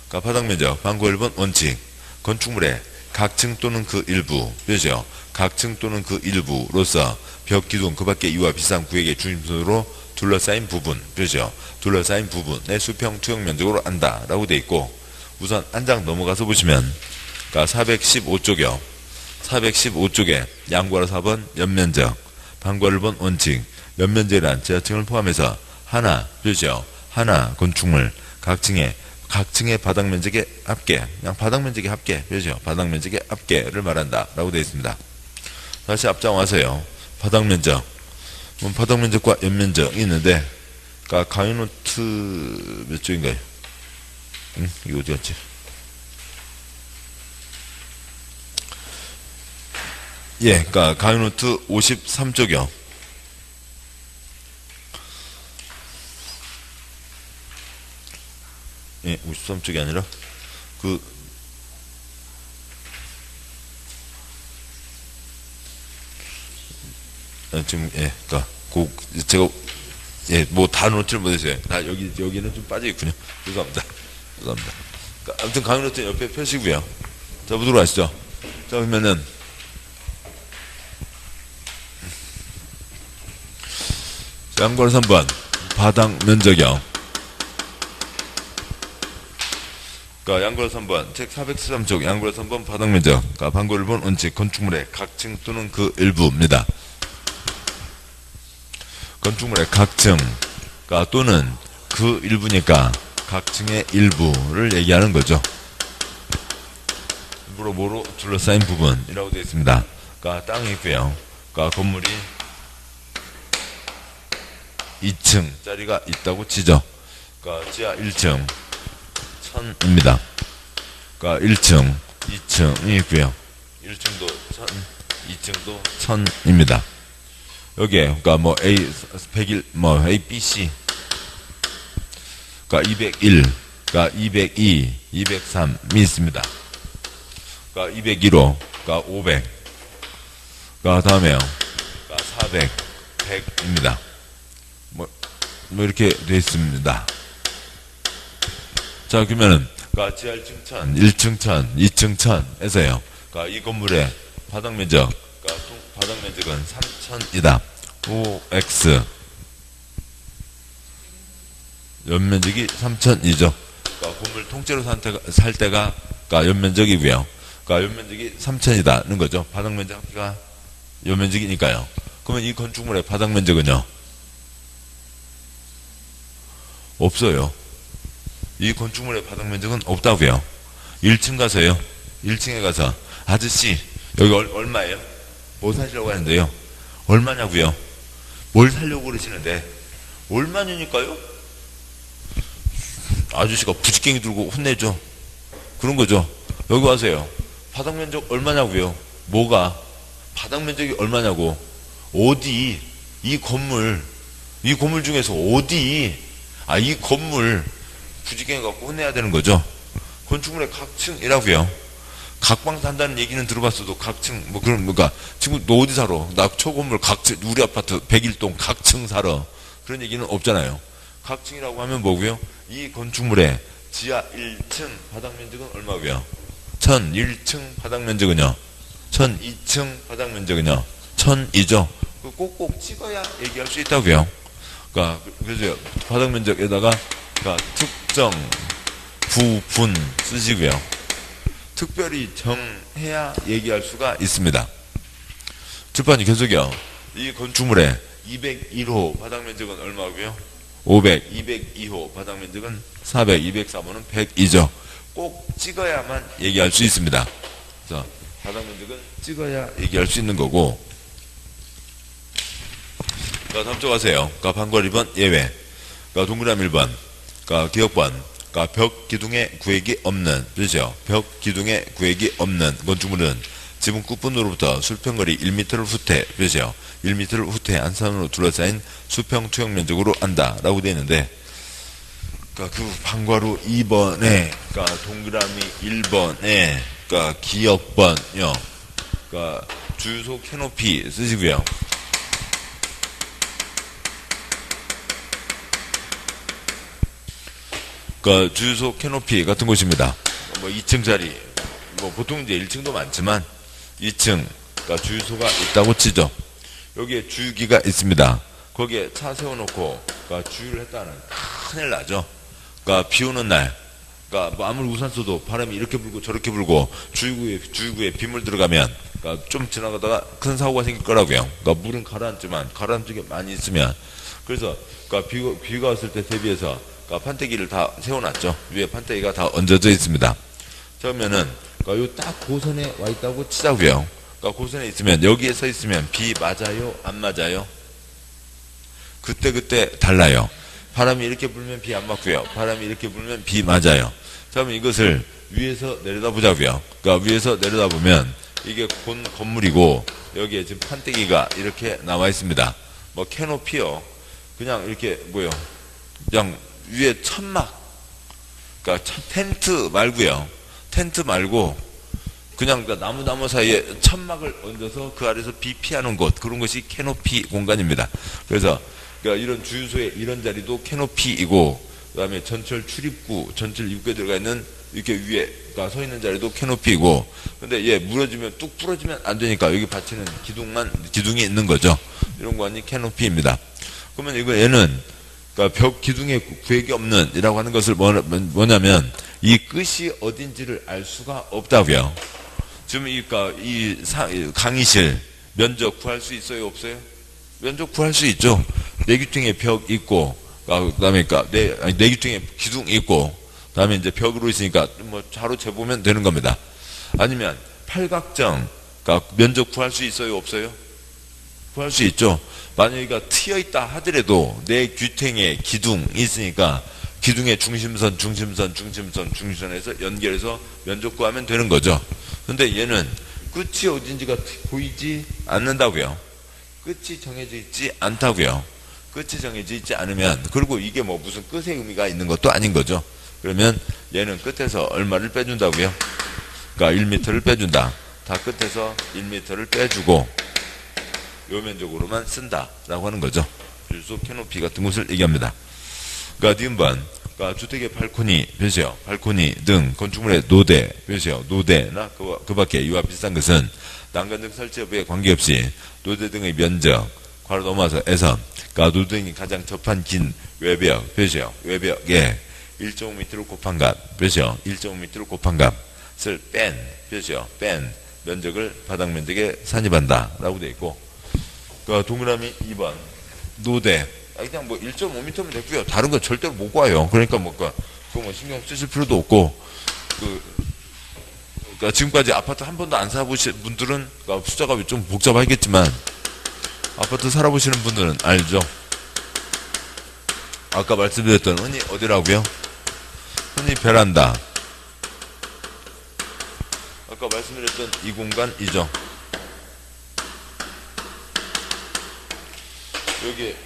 S1: 바닥 면적. 방구 1번 원칙. 건축물의 각층 또는 그 일부. 그죠? 각층 또는 그 일부로서 벽, 기둥, 그 밖에 이와 비슷한 구역의 중심선으로 둘러싸인 부분. 그죠? 둘러싸인 부분의 수평 투영 면적으로 안다. 라고 돼 있고, 우선 한 장 넘어가서 보시면, 415쪽이요. 415쪽에 양구할 4번 연면적. 방구할 1번 원칙. 연면적이란 지하층을 포함해서 하나, 그죠? 하나 건축물 각층의 바닥 면적의 합계, 그냥 바닥 면적의 합계, 그죠? 바닥 면적의 합계를 말한다 라고 되어 있습니다. 다시 앞장 와서요. 바닥 면적, 바닥 면적과 연면적이 있는데, 가위 노트 몇 쪽인가요? 이거 어디 갔지? 예, 가위 노트 53쪽이요. 예, 53쪽이 아니라, 지금, 예, 제가, 예, 뭐 다 노트를 못했어요. 다 여기는 좀 빠져있군요. 죄송합니다. 아무튼 강의 노트 옆에 펴시고요. 자, 보도록 하시죠. 자, 그러면은, 양구할 3번, 바닥 면적이요. 양구할 3번, 책 413쪽, 양구할 3번 바닥 면적. 방구 1번 원칙, 건축물의 각층 또는 그 일부입니다. 건축물의 각층, 또는 그 일부니까 각층의 일부를 얘기하는 거죠. 뭐로 둘러싸인 부분이라고 되어 있습니다. 땅이 있고요. 건물이 2층짜리가 있다고 치죠. 지하 1층. 1000입니다. 1층, 2층이 있고요. 1층도 1000, 2층도 1000입니다. 여기에, 뭐, A, 101, 뭐, A, B, C. 201, 202, 203이 있습니다. 202로, 500. 다음에요. 400, 100입니다. 뭐 이렇게 되어 있습니다. 자, 그러면은, 지하 1층 1000, 1층 1000, 2층 1000에서요. 이 건물의 바닥 면적, 바닥 면적은 3000이다. OX. 연면적이 3000이죠. 건물 통째로 살 때가, 연면적이고요. 연면적이 3000이다는 거죠. 바닥 면적 합계가 연면적이니까요. 그러면 이 건축물의 바닥 면적은요? 없어요. 이 건축물의 바닥 면적은 없다고요. 1층 가서요. 1층에 가서 아저씨 여기 얼마예요? 뭐 사시려고 하는데요? 얼마냐고요? 뭘 사려고 그러시는데 얼마냐니까요? 아저씨가 부지깽이 들고 혼내죠. 그런 거죠. 여기 와서요. 바닥 면적 얼마냐고요? 뭐가? 바닥 면적이 얼마냐고. 어디? 이 건물 중에서 어디? 이 건물 부지깽이 갖고 혼내야 되는 거죠. 건축물의 각층이라고요. 각방 산다는 얘기는 들어봤어도 각층 지금 너 어디 살아? 나 초건물 각층, 우리 아파트 101동 각층 살아. 그런 얘기는 없잖아요. 각층이라고 하면 뭐고요? 이 건축물의 지하 1층 바닥 면적은 얼마고요? 1001층 바닥 면적은요? 1002층 바닥 면적은요? 1002죠. 꼭꼭 찍어야 얘기할 수 있다고요. 그래서 바닥 면적에다가 특정 부분 쓰시고요. 특별히 정해야 얘기할 수가 있습니다. 출판이 계속이요. 이 건축물의 201호 바닥 면적은 얼마고요? 500, 202호 바닥 면적은 400, 204호는 100이죠. 꼭 찍어야만 얘기할 수 있습니다. 자, 바닥 면적은 찍어야 얘기할 수 있는 거고. 다음 쪽 가세요. 방구할 2번 예외. 동그라미 1번. 기역번. 벽 기둥에 구획이 없는, 그렇죠? 벽 기둥에 구획이 없는 건축물은 지붕 끝부분으로부터 수평거리 1m를 후퇴, 그렇죠? 1m를 후퇴 안산으로 둘러싸인 수평 투영 면적으로 안다라고 되어 있는데, 방과로 2번에, 동그라미 1번에, 기역번요. 그러니까 주유소 캐노피 쓰시고요. 그러니까 주유소 캐노피 같은 곳입니다. 뭐 2층짜리, 뭐 보통 이제 1층도 많지만 2층, 그러니까 주유소가 있다고 치죠. 여기에 주유기가 있습니다. 거기에 차 세워놓고, 그러니까 주유를 했다는 큰일 나죠. 그러니까 비 오는 날, 그러니까 뭐 아무리 우산 써도 바람이 이렇게 불고 저렇게 불고 주유구에 빗물 들어가면, 그러니까 좀 지나가다가 큰 사고가 생길 거라고요. 그러니까 물은 가라앉지만 가라앉은 게 많이 있으면, 그래서 그러니까 비가 왔을 때 대비해서 그러니까 판때기를 다 세워놨죠. 위에 판때기가 다 얹어져 있습니다. 그러면은 그러니까 요 딱 고선에 와 있다고 치자고요. 그러니까 고선에 있으면, 여기에 서 있으면 비 맞아요? 안 맞아요? 그때 달라요. 바람이 이렇게 불면 비 안 맞고요. 바람이 이렇게 불면 비 맞아요. 그러면 이것을 위에서 내려다보자고요. 그러니까 위에서 내려다보면 이게 건물이고, 여기에 지금 판때기가 이렇게 나와 있습니다. 뭐 캐노피요. 그냥 이렇게 그냥 위에 천막, 그러니까 텐트 말고요. 텐트 말고 그냥 나무 사이에 천막을 얹어서 그 아래서 비 피하는 곳, 그런 것이 캐노피 공간입니다. 그래서 그러니까 이런 주유소의 이런 자리도 캐노피이고, 그 다음에 전철 출입구, 전철 입구에 들어가 있는 이렇게 위에 서 있는 자리도 캐노피이고, 근데 얘 뚝 부러지면 안 되니까 여기 받치는 기둥이 있는 거죠. 이런 공간이 캐노피입니다. 그러면 얘는 그러니까 벽 기둥에 구획이 없는 이라고 하는 것을 뭐냐면, 이 끝이 어딘지를 알 수가 없다고요. 지금 이 강의실 면적 구할 수 있어요, 없어요? 면적 구할 수 있죠. 내귀퉁에 벽 있고, 그다음에 내귀퉁에 기둥 있고, 그다음에 이제 벽으로 있으니까 뭐 자로 재보면 되는 겁니다. 아니면 팔각정, 그러니까 면적 구할 수 있어요, 없어요? 구할 수 있죠. 만약에 트여 있다 하더라도 내 귀퉁에 기둥이 있으니까 기둥의 중심선에서 연결해서 면적 구하면 되는 거죠. 근데 얘는 끝이 어딘지가 보이지 않는다고요. 끝이 정해져 있지 않다고요. 끝이 정해져 있지 않으면, 그리고 이게 뭐 무슨 끝의 의미가 있는 것도 아닌 거죠. 그러면 얘는 끝에서 얼마를 빼준다고요? 그러니까 1m를 빼준다. 다 끝에서 1m를 빼주고 요 면적으로만 쓴다라고 하는 거죠. 주유소 캐노피 같은 것을 얘기합니다. 그러니까 니은번, 그러니까 주택의 발코니, 벼시요, 발코니 등 건축물의 노대, 벼시요, 노대나 그 밖에 이와 비슷한 것은 난간 등 설치 여부에 관계없이 노대 등의 면적, 괄호 넘어서 에서, 그러니까 노대 등이 가장 접한 긴 외벽, 벼시요, 외벽에 1.5m를 곱한 값, 벼시요, 1.5m를 곱한 값을 뺀 면적을 바닥 면적에 산입한다라고 되어 있고, 그러니까 동그라미 2번 노대, 그냥 뭐 1.5m면 됐고요. 다른 거 절대로 못 구해요. 그러니까 그거 뭐 신경 쓰실 필요도 없고, 그러니까 지금까지 아파트 한 번도 안 사보신 분들은, 그러니까 숫자가 좀 복잡하겠지만 아파트 살아보시는 분들은 알죠. 아까 말씀드렸던 흔히 어디라고요? 흔히 베란다. 아까 말씀드렸던 이 공간이죠.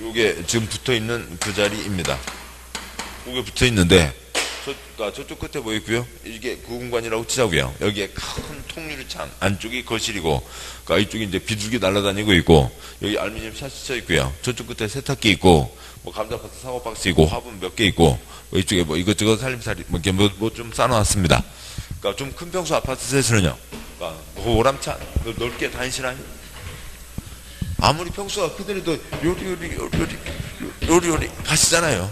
S1: 요게 지금 붙어 있는 그 자리입니다. 요게 붙어 있는데, 저쪽 끝에 뭐 있고요? 이게 그 공간이라고 치자고요. 여기에 큰 통유리창, 안쪽이 거실이고, 그러니까 이쪽에 이제 비둘기 날아다니고 있고, 여기 알루미늄 샷시 쳐 있고요. 저쪽 끝에 세탁기 있고, 뭐 감자파트 사과 박스 있고, 화분 몇 개 있고, 이쪽에 뭐 이것저것 살림살이 뭐 좀 싸놓았습니다. 그러니까 좀 큰 평수 아파트 세수는요, 그러니까 오람차 넓게 다니시나요? 아무리 평수가 크더라도 요리 하시잖아요.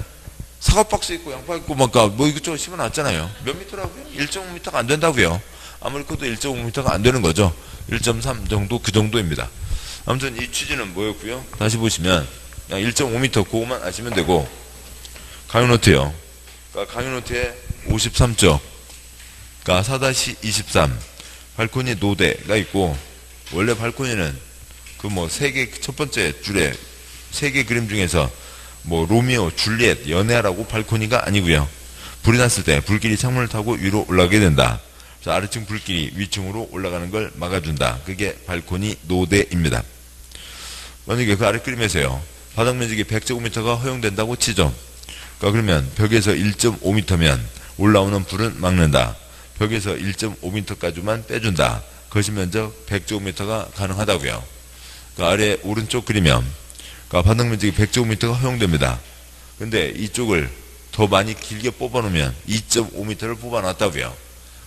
S1: 사과박스 있고 양파 있고 뭐 이것저것 심어놨잖아요. 몇 미터라고요? 1.5m가 안 된다고요. 아무리 커도 1.5m가 안 되는 거죠. 1.3 정도, 그 정도입니다. 아무튼 이 취지는 뭐였고요? 다시 보시면 그냥 1.5m 그거만 아시면 되고, 강유노트요. 그러니까 강유노트에 53쪽, 그러니까 4-23 발코니 노대가 있고, 원래 발코니는 첫 번째 줄에 세 개 그림 중에서 로미오, 줄리엣, 연애하라고 발코니가 아니고요. 불이 났을 때 불길이 창문을 타고 위로 올라가게 된다. 그래서 아래층 불길이 위층으로 올라가는 걸 막아준다. 그게 발코니 노대입니다. 만약에 그 아래 그림에서요, 바닥 면적이 100제곱미터가 허용된다고 치죠. 그러니까 그러면 벽에서 1.5m면 올라오는 불은 막는다. 벽에서 1.5m까지만 빼준다. 거실 면적 100제곱미터가 가능하다고요. 그 아래 오른쪽 그리면 그 바닥 면적이 100제곱미터가 허용됩니다. 근데 이쪽을 더 많이 길게 뽑아놓으면 2.5m를 뽑아놨다고요.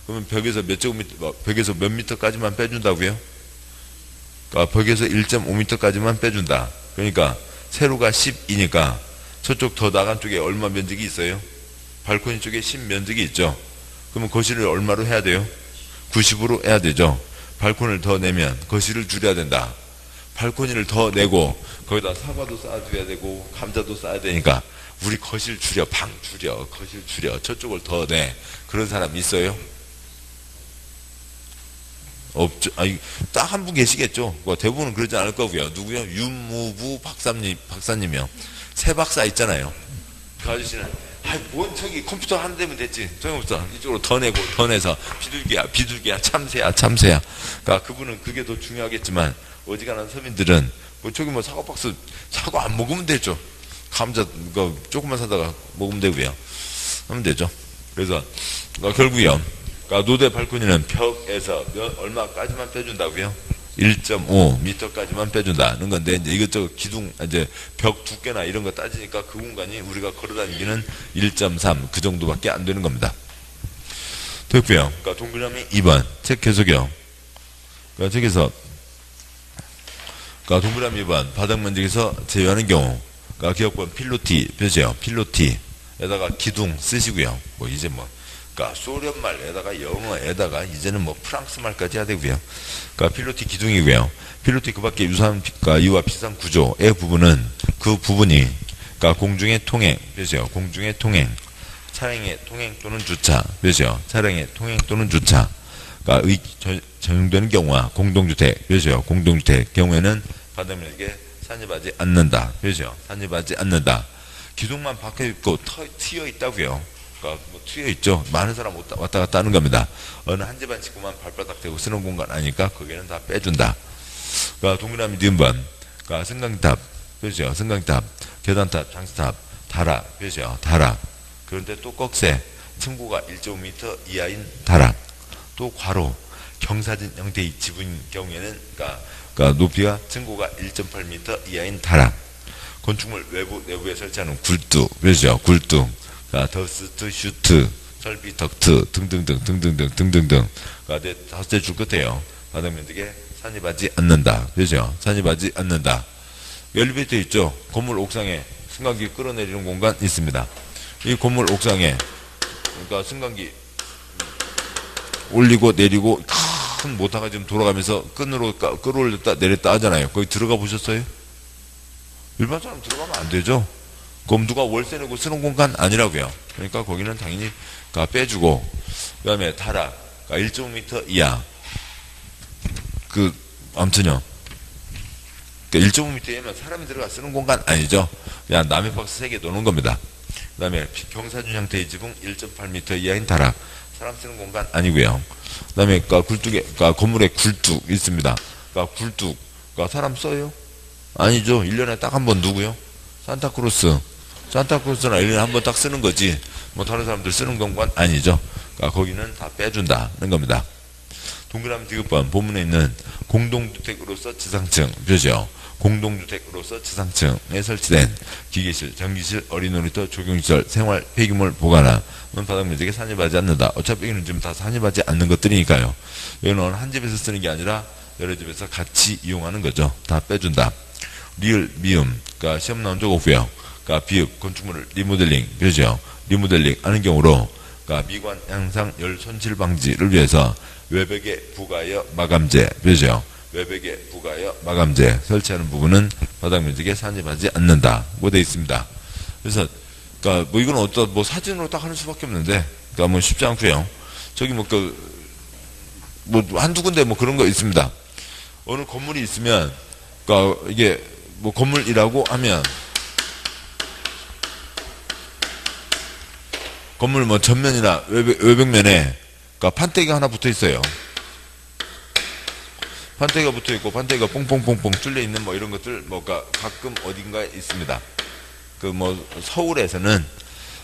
S1: 그러면 벽에서 몇 제곱미터, 벽에서 몇 미터까지만 빼준다고요? 그러니까 벽에서 1.5m까지만 빼준다. 그러니까 세로가 10이니까 저쪽 더 나간 쪽에 얼마 면적이 있어요? 발코니 쪽에 10 면적이 있죠. 그러면 거실을 얼마로 해야 돼요? 90으로 해야 되죠. 발코니를 더 내면 거실을 줄여야 된다. 발코니를 더 내고 거기다 사과도 쌓아줘야 되고 감자도 쌓아야 되니까 우리 거실 줄여, 방 줄여, 거실 줄여, 저쪽을 더 내. 그런 사람 있어요? 없죠. 딱 한 분 계시겠죠. 대부분은 그러지 않을 거고요. 누구요? 윤무부 박사님이요. 새 박사 있잖아요. 그 아저씨는 뭔 저기 컴퓨터 하나 되면 됐지. 소용없어. 이쪽으로 더 내고 더 내서 비둘기야 참새야. 그러니까 그분은 그게 더 중요하겠지만 어지간한 서민들은 뭐 저기 뭐 사과 박스 사과 안 먹으면 되죠. 감자 조금만 사다가 먹으면 되고요. 하면 되죠. 그래서 결국요. 그러니까 노대 발코니는 벽에서 얼마까지만 빼준다고요? 1.5m까지만 빼준다는 건데 이제 이것저것 기둥 이제 벽 두께나 이런 거 따지니까 그 공간이 우리가 걸어다니기는 1.3 그 정도밖에 안 되는 겁니다. 됐고요. 그러니까 동그라미 2번 책 계속이요. 그러니까 책에서 그러니까 동그라미 2번 바닥 면적에서 제외하는 경우 그러니까 기억번 필로티 표시요. 필로티에다가 기둥 쓰시고요. 뭐 이제 뭐 그러니까 소련말에다가 영어에다가 이제는 뭐 프랑스 말까지 해야 되고요. 그러니까 필로티 기둥이고요. 필로티 그 밖에 유사한 이와 비슷한 구조의 부분은 그 부분이 그러니까 공중의 통행 표시요. 공중의 통행, 차량의 통행 또는 주차 표시요. 차량의 통행 또는 주차 그러니까 전용되는 경우와 공동주택 표시요. 공동주택 경우에는 바닥면적에 산입하지 않는다 표시요. 산입하지 않는다. 기둥만 박혀 있고 트여 있다고요. 그러니까 뭐 트여 있죠. 많은 사람 왔다 갔다 하는 겁니다. 어느 한 집안 식구만 발바닥 대고 쓰는 공간 아니니까 거기는 다 빼준다. 그러니까 동그라미 니은번 그러니까 승강탑 표시요. 승강탑, 계단탑, 장수탑, 다락 표시요. 다락. 그런데 또 꺽쇠 층고가 1.5m 이하인 다락. 또 괄호 경사진 형태의 지붕인 경우에는 그러니까 높이가 층고가 1.8m 이하인 다락. 건축물 외부 내부에 설치하는 굴뚝 표시요. 굴뚝. 더스트, 슈트, 설비, 덕트 등등등. 다섯째 줄 끝에요. 바닥 면적에 산입하지 않는다. 그죠? 산입하지 않는다. 엘리베이터 있죠? 건물 옥상에 승강기 끌어내리는 공간 있습니다. 이 건물 옥상에 그러니까 승강기 올리고 내리고 큰 모터가 지금 돌아가면서 끈으로 끌어올렸다 내렸다 하잖아요. 거기 들어가 보셨어요? 일반 사람 들어가면 안 되죠? 그럼 누가 월세 내고 쓰는 공간 아니라고요. 그러니까 거기는 당연히 빼주고 그 다음에 타락 1.5m 이하 아무튼요. 1.5m 이하면 사람이 들어가 쓰는 공간 아니죠. 그냥 남의 박스 3개 놓는 겁니다. 그 다음에 경사진 형태의 지붕 1.8m 이하인 타락 사람 쓰는 공간 아니고요. 그 다음에 굴뚝에 건물에 굴뚝 있습니다. 굴뚝 사람 써요? 아니죠. 1년에 딱 한 번 누구요? 산타크로스나 1년에 한 번 딱 쓰는 거지 뭐 다른 사람들 쓰는 공간 아니죠. 그러니까 거기는 다 빼준다는 겁니다. 동그라미 디귿번 본문에 있는 공동주택으로서 지상층 표시요. 공동주택으로서 지상층에 설치된 기계실, 전기실, 어린이놀이터, 조경시설, 생활, 폐기물 보관함은 바닥 면적에 산입하지 않는다. 어차피 여기는 지금 다 산입하지 않는 것들이니까요. 여기는 한 집에서 쓰는 게 아니라 여러 집에서 같이 이용하는 거죠. 다 빼준다. 리을, 미음, 그러니까 시험 나온 적 없고요. 그러니까 비읍, 건축물을 리모델링, 표시요. 리모델링 하는 경우로 그러니까 미관 향상 열 손실 방지를 위해서 외벽에 부가하여 마감재, 표시요. 외벽에 부가하여 마감재 설치하는 부분은 바닥 면적에 산입하지 않는다고 되어 있습니다. 그래서 그러니까 뭐 이건 뭐 사진으로 딱 하는 수밖에 없는데 그러니까 뭐 쉽지 않고요. 저기 뭐 한두 군데 뭐 그런 거 있습니다. 어느 건물이 있으면 그러니까 이게 뭐 건물이라고 하면 건물 뭐 전면이나 외벽면에 그러니까 판때기가 하나 붙어 있어요. 판때기가 붙어 있고 판때기가 뽕뽕뽕뽕 뚫려 있는 뭐 이런 것들 뭐가 가끔 어딘가에 있습니다. 그 뭐 서울에서는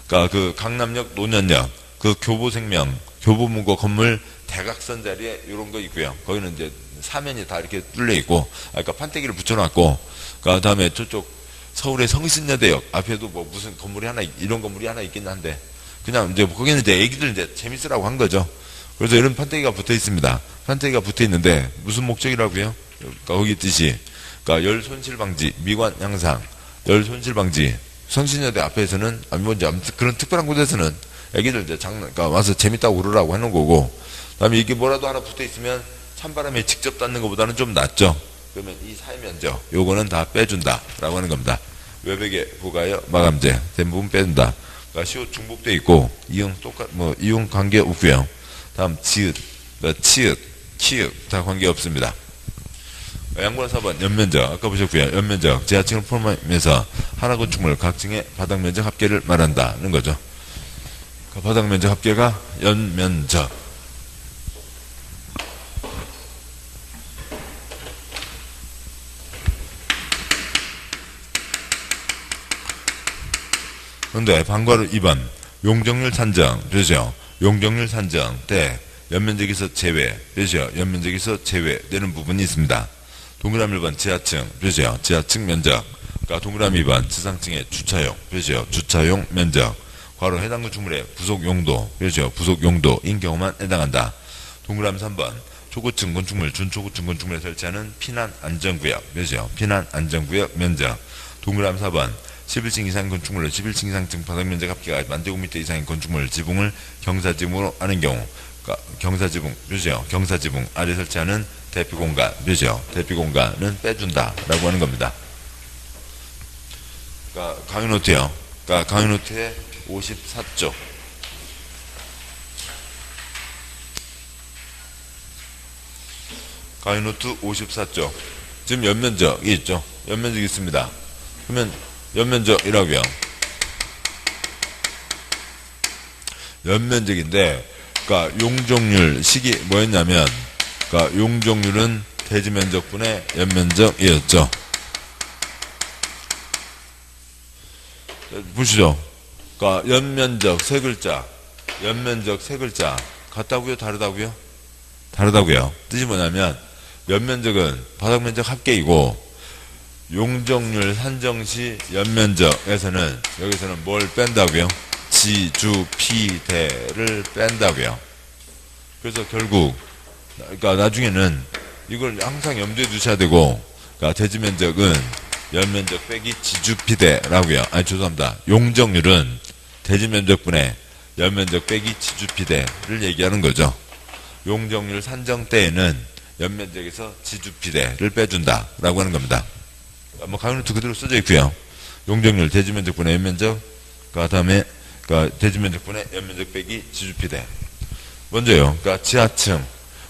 S1: 그러니까 그 강남역, 노년역 그 교보생명, 교보문고 건물 대각선 자리에 이런 거 있고요. 거기는 이제 사면이 다 이렇게 뚫려 있고, 그러니까 판때기를 붙여놨고, 그 다음에 저쪽 서울의 성신여대역 앞에도 뭐 무슨 건물이 하나, 이런 건물이 하나 있긴 한데, 그냥 이제 거기는 이제 애기들 이제 재밌으라고 한 거죠. 그래서 이런 판때기가 붙어 있습니다. 판때기가 붙어 있는데, 무슨 목적이라고요? 그러니까 거기 뜻이, 그러니까 열 손실 방지, 미관 양상, 열 손실 방지, 성신여대 앞에서는, 뭔지 아무튼 그런 특별한 곳에서는 애기들 이제 그러니까 와서 재밌다고 그러라고 해놓은 거고, 그 다음에 이게 뭐라도 하나 붙어 있으면 찬바람에 직접 닿는 것보다는 좀 낫죠. 그러면 이 사면적, 요거는 다 빼준다. 라고 하는 겁니다. 외벽에 부가여 마감재, 대부분 빼준다. 그러니까 시옷 중복돼 있고, 이용 관계 없고요. 다음, 지읒, 치읒, 키읒, 다 관계 없습니다. 양보한 4번, 연면적, 아까 보셨고요. 연면적, 지하층을 포함하면서 하나 건축물 각 층의 바닥 면적 합계를 말한다는 거죠. 그 바닥 면적 합계가 연면적. 그런데 방과후 2번, 용적률 산정, 그렇죠? 용적률 산정 때 연면적에서 제외, 그렇죠? 연면적에서 제외되는 부분이 있습니다. 동그라미 1번 지하층, 그렇죠? 지하층 면적. 그러니까 동그라미 2번 지상층의 주차용, 그렇죠? 주차용 면적. 괄호 해당 건축물의 부속 용도, 그렇죠? 부속 용도인 경우만 해당한다. 동그라미 3번 초고층 건축물, 준초고층 건축물에 설치하는 피난 안전구역, 그렇죠? 피난 안전구역 면적. 동그라미 4번 11층 이상 건축물로 11층 이상층 바닥 면적 합계가 만제곱미터 이상인 건축물 지붕을 경사지붕으로 하는 경우, 그러니까 경사지붕, 그렇죠? 경사지붕 아래 설치하는 대피공간, 그렇죠? 대피공간은 빼준다라고 하는 겁니다. 그러니까 강의노트요. 그러니까 강의노트의 54쪽. 강의노트 54쪽. 지금 연면적이 있죠. 연면적이 있습니다. 그러면 연면적이라고요. 연면적인데, 그러니까 용적률 식이 뭐였냐면, 그러니까 용적률은 대지면적분의 연면적이었죠. 보시죠. 그러니까 연면적 세 글자, 연면적 세 글자 같다고요? 다르다고요? 다르다고요. 뜻이 뭐냐면 연면적은 바닥면적 합계이고 용적률 산정시 연면적에서는 여기서는 뭘 뺀다고요? 지, 주, 피, 대를 뺀다고요. 그래서 결국 그러니까 나중에는 이걸 항상 염두에 두셔야 되고, 그러니까 대지면적은 연면적 빼기 지주피대라고요. 아니 죄송합니다. 용적률은 대지면적분의 연면적 빼기 지주피대를 얘기하는 거죠. 용적률 산정 때에는 연면적에서 지주피대를 빼준다라고 하는 겁니다. 뭐 강의노트 그대로 써져 있고요. 용적률 대지면적분의 연면적, 그 다음에 대지면적분의 연면적 빼기 지주피대. 먼저요. 그러니까 지하층.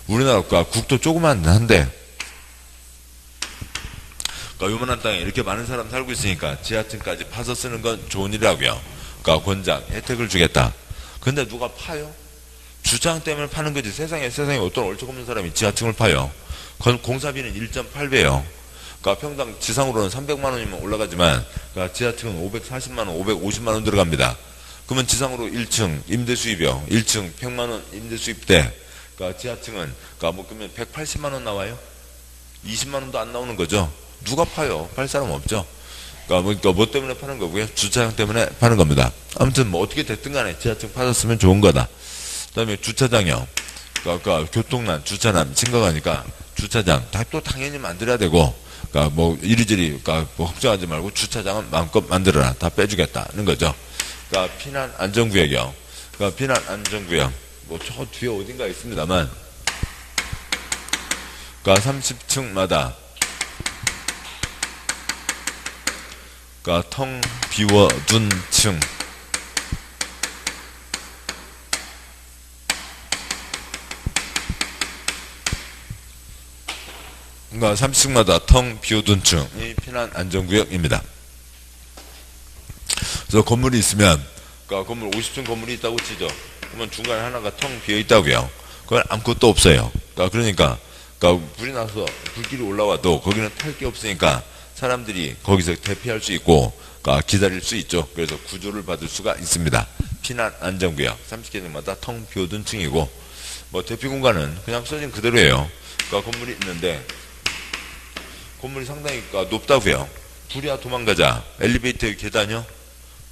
S1: 우리나라가 국도 조그만 한데, 그러니까 요만한 땅에 이렇게 많은 사람 살고 있으니까 지하층까지 파서 쓰는 건 좋은 일이라고요. 그러니까 권장, 혜택을 주겠다. 근데 누가 파요? 주차장 때문에 파는 거지. 세상에 어떤 얼척없는 사람이 지하층을 파요. 공사비는 1.8배예요. 그러니까 평당 지상으로는 300만 원이면 올라가지만, 그러니까 지하층은 540만 원, 550만 원 들어갑니다. 그러면 지상으로 1층 임대 수입이요. 1층 100만 원 임대 수입 때, 그러니까 지하층은 그러니까 뭐 그러면 180만 원 나와요. 20만 원도 안 나오는 거죠. 누가 파요? 팔 사람 없죠. 그러니까 뭐 때문에 파는 거고요? 주차장 때문에 파는 겁니다. 아무튼 뭐 어떻게 됐든 간에 지하층 파졌으면 좋은 거다. 그다음에 주차장이요. 그러니까 교통난, 주차난 심각하니까 주차장 또 당연히 만들어야 되고, 그러니까 뭐 이리저리 그러니까 뭐 걱정하지 말고 주차장은 마음껏 만들어라. 다 빼주겠다는 거죠. 그러니까 피난 안전구역이요. 그러니까 피난 안전구역. 뭐 저 뒤에 어딘가 있습니다만, 그러니까 30층마다 그러니까 텅 비워둔 층, 그러니까 30층마다 텅 비워둔 층이 피난 안전구역입니다. 그래서 건물이 있으면, 그러니까 건물 50층 건물이 있다고 치죠. 그러면 중간에 하나가 텅 비어 있다고요. 그건 아무것도 없어요. 그러니까 그러니까 불이 나서 불길이 올라와도 거기는 탈 게 없으니까 사람들이 거기서 대피할 수 있고 그러니까 기다릴 수 있죠. 그래서 구조를 받을 수가 있습니다. 피난 안전구역 30개층마다 텅 비어둔 층이고 뭐 대피 공간은 그냥 써진 그대로예요. 그러니까 건물이 있는데 건물이 상당히 높다고요. 불이야 도망가자. 엘리베이터의 계단이요?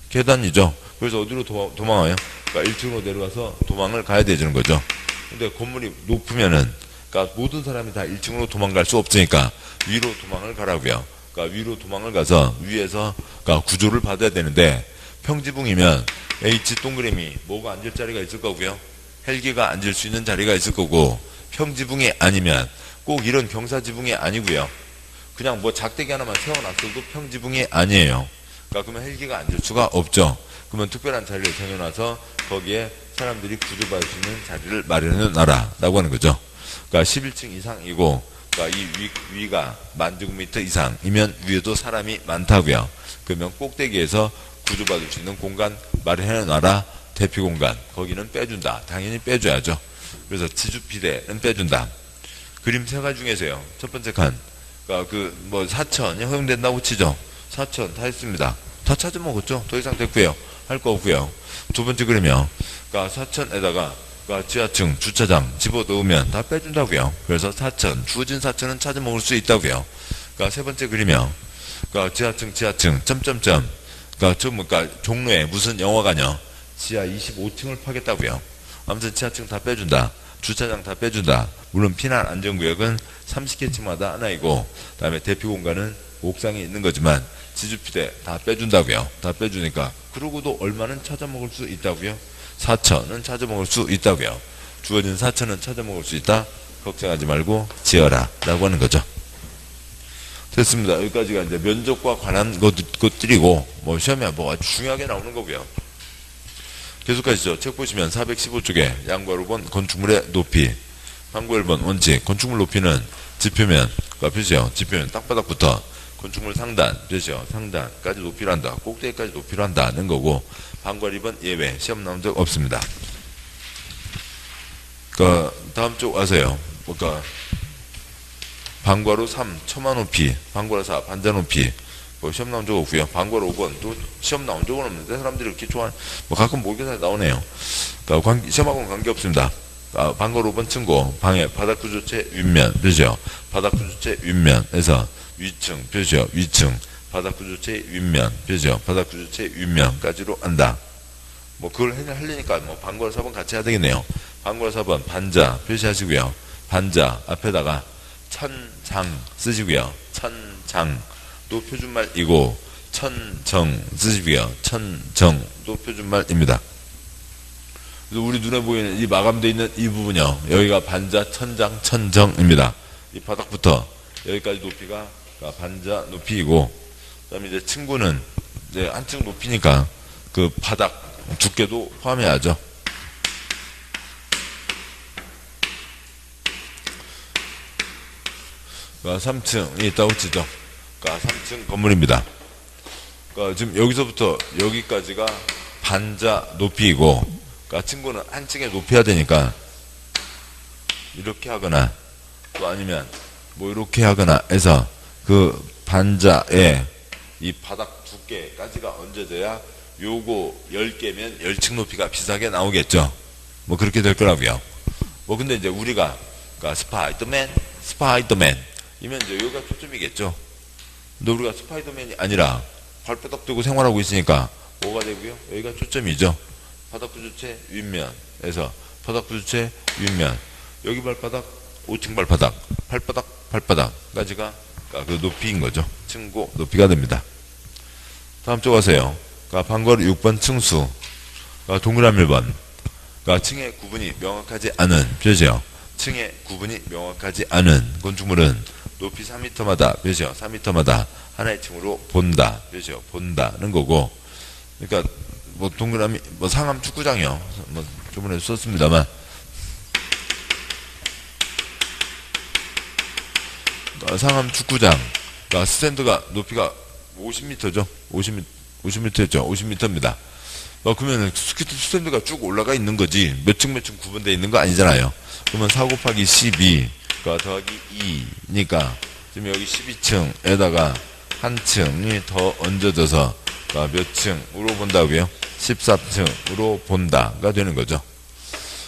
S1: 계단이죠. 그래서 어디로 도망와요? 그러니까 1층으로 내려가서 도망을 가야 되는 거죠. 근데 건물이 높으면은 그러니까 모든 사람이 다 1층으로 도망갈 수 없으니까 위로 도망을 가라고요. 그러니까 위로 도망을 가서 위에서 그러니까 구조를 받아야 되는데 평지붕이면 H 동그라미 뭐가 앉을 자리가 있을 거고요. 헬기가 앉을 수 있는 자리가 있을 거고 평지붕이 아니면 꼭 이런 경사지붕이 아니고요. 그냥 뭐 작대기 하나만 세워놨어도 평지붕이 아니에요. 그러니까 그러면 헬기가 앉을 수가 없죠. 그러면 특별한 자리를 정해놔서 거기에 사람들이 구조받을 수 있는 자리를 마련해 놔라라고 하는 거죠. 그러니까 11층 이상이고 그러니까 이 위가 10,000제곱미터 이상이면 위에도 사람이 많다고요. 그러면 꼭대기에서 구조받을 수 있는 공간 마련해 놔라. 대피 공간 거기는 빼준다. 당연히 빼줘야죠. 그래서 지주피대는 빼준다. 그림 세 가지 중에서요. 첫 번째 칸 그러니까 그 뭐 4천이 허용된다고 치죠. 4천 다 했습니다. 다 찾아먹었죠. 더 이상 됐고요. 할 거 없고요. 두 번째 그림이요. 그러니까 4천에다가 그러니까 지하층, 주차장 집어넣으면 다 빼준다고요. 그래서 4천, 주어진 4천은 찾아먹을 수 있다고요. 그러니까 세 번째 그림이요. 그러니까 지하층, 점점점. 그러니까 종로에 무슨 영화관이요. 지하 25층을 파겠다고요. 아무튼 지하층 다 빼준다. 주차장 다 빼준다. 물론 피난 안전구역은 30개층마다 하나이고 그다음에 대피 공간은 옥상에 있는 거지만 지주피대 다 빼준다고요. 다 빼주니까 그러고도 얼마는 찾아먹을 수 있다고요? 4천은 찾아먹을 수 있다고요. 주어진 4천은 찾아먹을 수 있다. 걱정하지 말고 지어라 라고 하는 거죠. 됐습니다. 여기까지가 이제 면적과 관한 것들이고 뭐 시험에 뭐 아주 중요하게 나오는 거고요. 계속 가시죠. 책 보시면 415쪽에 양과 5번 건축물의 높이 항구 1번 원칙 건축물 높이는 지표면 그러니까 표시요. 지표면 땅바닥부터 건축물 상단 표시요. 상단까지 높이를 한다. 꼭대기까지 높이를 한다는 거고 방과 2번 예외 시험 나온 적 없습니다. 그러니까 다음 쪽 와서요. 그러니까 방과로 3 처마 높이 방과로 4 반자 높이 뭐 시험 나온 적 없고요. 방과로 5번 또 시험 나온 적은 없는데 사람들이 이렇게 좋아하는 뭐 가끔 모의고사에 나오네요. 그러니까 시험하고는 관계없습니다. 방과로 5번 층고 방의 바닥 구조체 윗면 표시요. 바닥 구조체 윗면에서 위층 표시요. 위층 바닥 구조체 윗면 표시요. 바닥 구조체 윗면까지로 한다. 뭐 그걸 하려니까 뭐 방과로 4번 같이 해야 되겠네요. 방과로 4번 반자 표시하시고요. 반자 앞에다가 천장 쓰시고요. 천장 또 표준말이고 천정 쓰시고요. 천정도 표준말입니다. 그래서 우리 눈에 보이는 이 마감되어 있는 이 부분이요. 여기가 반자, 천장, 천정입니다. 이 바닥부터 여기까지 높이가 반자 높이이고 그 다음에 이제 층고는 이제 한층 높이니까 그 바닥 두께도 포함해야죠. 그러니까 3층이 있다고 치죠. 그러니까 3층 건물입니다. 그러니까 지금 여기서부터 여기까지가 반자 높이이고 그러니까 층고는 한 층에 높여야 되니까 이렇게 하거나 또 아니면 뭐 이렇게 하거나 해서 그 반자에 이 바닥 두께까지가 얹어져야 요거 10개면 10층 높이가 비슷하게 나오겠죠. 뭐 그렇게 될 거라고요. 뭐 근데 이제 우리가 그러니까 스파이더맨 이면 이제 여기가 초점이겠죠. 근데 우리가 스파이더맨이 아니라 발바닥 들고 생활하고 있으니까 뭐가 되고요? 여기가 초점이죠. 바닥 구조체 윗면에서 바닥 구조체 윗면 여기 발바닥 5층 발바닥까지가 그 높이인 거죠. 층고 높이가 됩니다. 다음 쪽 가세요. 방과로 6번 층수 동그라미 1번 층의 구분이 명확하지 않은 표시요. 층의 구분이 명확하지 않은 건축물은 높이 4m마다 표시요. 4m마다 하나의 층으로 본다 표시요. 본다는 거고 그러니까 뭐 동그라미 뭐 상암 축구장이요. 뭐 저번에 썼습니다만 상암 축구장 스탠드가 높이가 50m죠. 50m였죠. 50m입니다. 그러면 스탠드가 쭉 올라가 있는 거지 몇 층 구분되어 있는 거 아니잖아요. 그러면 4 곱하기 12 그러니까 더하기 2니까 지금 여기 12층에다가 한 층이 더 얹어져서 그러니까 몇 층으로 본다고요? 13층으로 본다가 되는 거죠.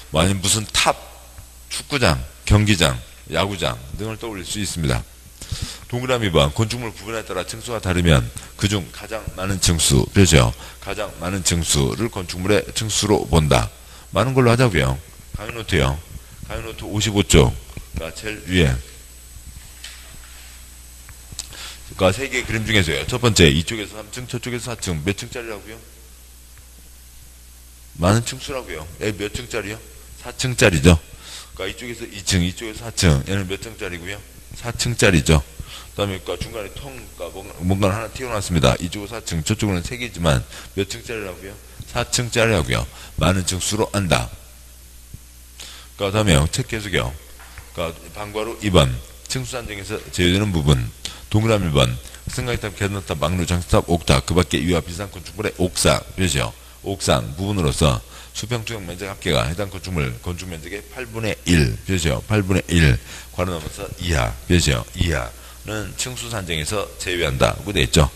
S1: 뭐 아니면 무슨 탑, 축구장, 경기장, 야구장 등을 떠올릴 수 있습니다. 동그라미 번 건축물 부분에 따라 층수가 다르면 그중 가장 많은 층수, 그렇죠? 가장 많은 층수를 건축물의 층수로 본다. 많은 걸로 하자고요. 강의노트요. 강의노트 55쪽. 그러니까 제일 위에. 그러니까 세 개의 그림 중에서요. 첫 번째, 이쪽에서 3층, 저쪽에서 4층. 몇 층짜리라고요? 많은 층수라고요. 몇 층짜리요? 4층짜리죠. 그러니까 이쪽에서 2층, 이쪽에서 4층. 얘는 몇 층짜리고요? 4층짜리죠. 그 다음에 그러니까 중간에 뭔가 하나 튀어나왔습니다. 이쪽은 4층, 저쪽은 3개지만 몇 층짜리라고요? 4층짜리라고요. 많은 층수로 안다. 그 다음에요. 책 계속이요. 그러니까 방과로 2번. 층수 산정에서 제외되는 부분. 동그라미 1번. 승강탑, 계단탑, 막루, 장탑, 옥탑. 그 밖에 이와 비슷한 건축물의 옥상. 그렇죠? 옥상 부분으로서 수평투영 면적 합계가 해당 건축물 건축 면적의 8분의 1. 그렇죠? 8분의 1. 괄호 넘어서 이하. 그렇죠? 이하는 층수 산정에서 제외한다고 되어 있죠.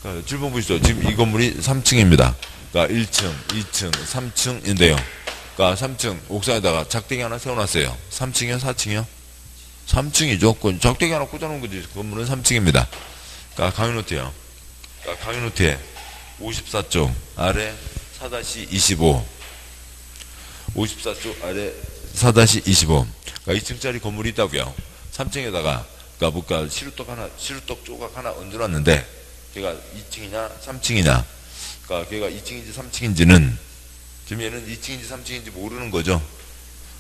S1: 그러니까 7번 보시죠. 지금 이 건물이 3층입니다. 그러니까 1층, 2층, 3층인데요. 그러니까 3층 옥상에다가 작대기 하나 세워놨어요. 3층이요? 4층이요? 3층이죠. 작대기 하나 꽂아놓은 거지. 건물은 3층입니다. 그러니까 강의노트요. 그러니까 강의노트에 54쪽 아래 4-25 54쪽 아래 4-25 그러니까 2층짜리 건물이 있다고요. 3층에다가 그러니까 뭔가 시루떡 조각 하나 얹어놨는데 걔가 2층이냐 3층이냐 그러니까 걔가 2층인지 3층인지는 지금 얘는 2층인지 3층인지 모르는 거죠.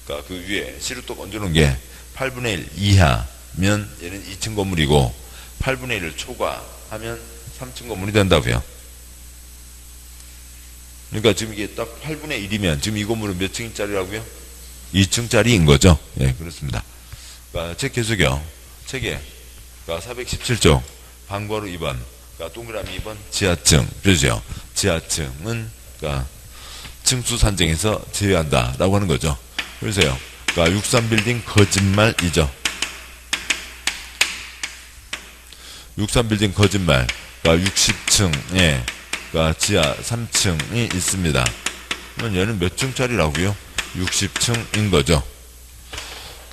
S1: 그러니까 그 위에 시루떡 얹어놓은 게 8분의 1 이하면 얘는 2층 건물이고 8분의 1을 초과하면 3층 건물이 된다고요. 그러니까 지금 이게 딱 8분의 1이면 지금 이 건물은 몇 층짜리라고요? 2층짜리인 거죠. 예, 그렇습니다. 그러니까 책 계속이요. 책에 그러니까 417쪽 방과로 2번 그러니까 동그라미 2번 지하층 그렇죠. 지하층은 그러니까 층수 산정에서 제외한다라고 하는 거죠. 그래서요. 그러니까 63빌딩 거짓말이죠. 63빌딩 거짓말. 그러니까 60층에 그러니까 지하 3층이 있습니다. 그러면 얘는 몇 층짜리라고요? 60층인 거죠.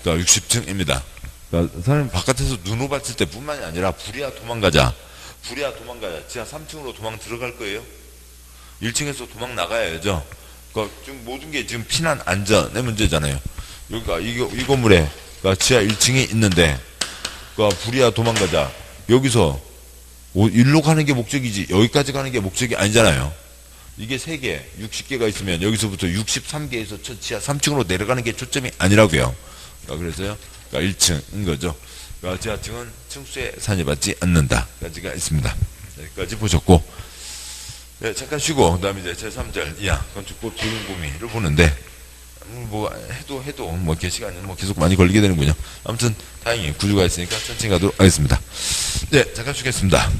S1: 그러니까 60층입니다. 그러니까 사람이 바깥에서 눈 오봤을 때 뿐만이 아니라 불이야 도망가자. 지하 3층으로 도망 들어갈 거예요. 1층에서 도망 나가야죠. 그러니까 지금 모든 게 지금 피난 안전의 문제잖아요. 여기가 이 건물에 그러니까 지하 1층이 있는데 그러니까 불이야 도망가자. 여기서 일로 가는 게 목적이지 여기까지 가는 게 목적이 아니잖아요. 이게 3개, 60개가 있으면 여기서부터 63개에서 지하 3층으로 내려가는 게 초점이 아니라고요. 그러니까 그래서요. 그러니까 1층인 거죠. 그러니까 지하층은 층수에 산입받지 않는다. 까지가 있습니다. 여기까지 보셨고 네, 잠깐 쉬고 그 다음에 이제 제3절 이하 건축법 적용범위를 보는데 뭐 해도 뭐 시간은 뭐 계속 많이 걸리게 되는군요. 아무튼 다행히 구조가 있으니까 천천히 가도록 하겠습니다. 네, 잠깐 쉬겠습니다.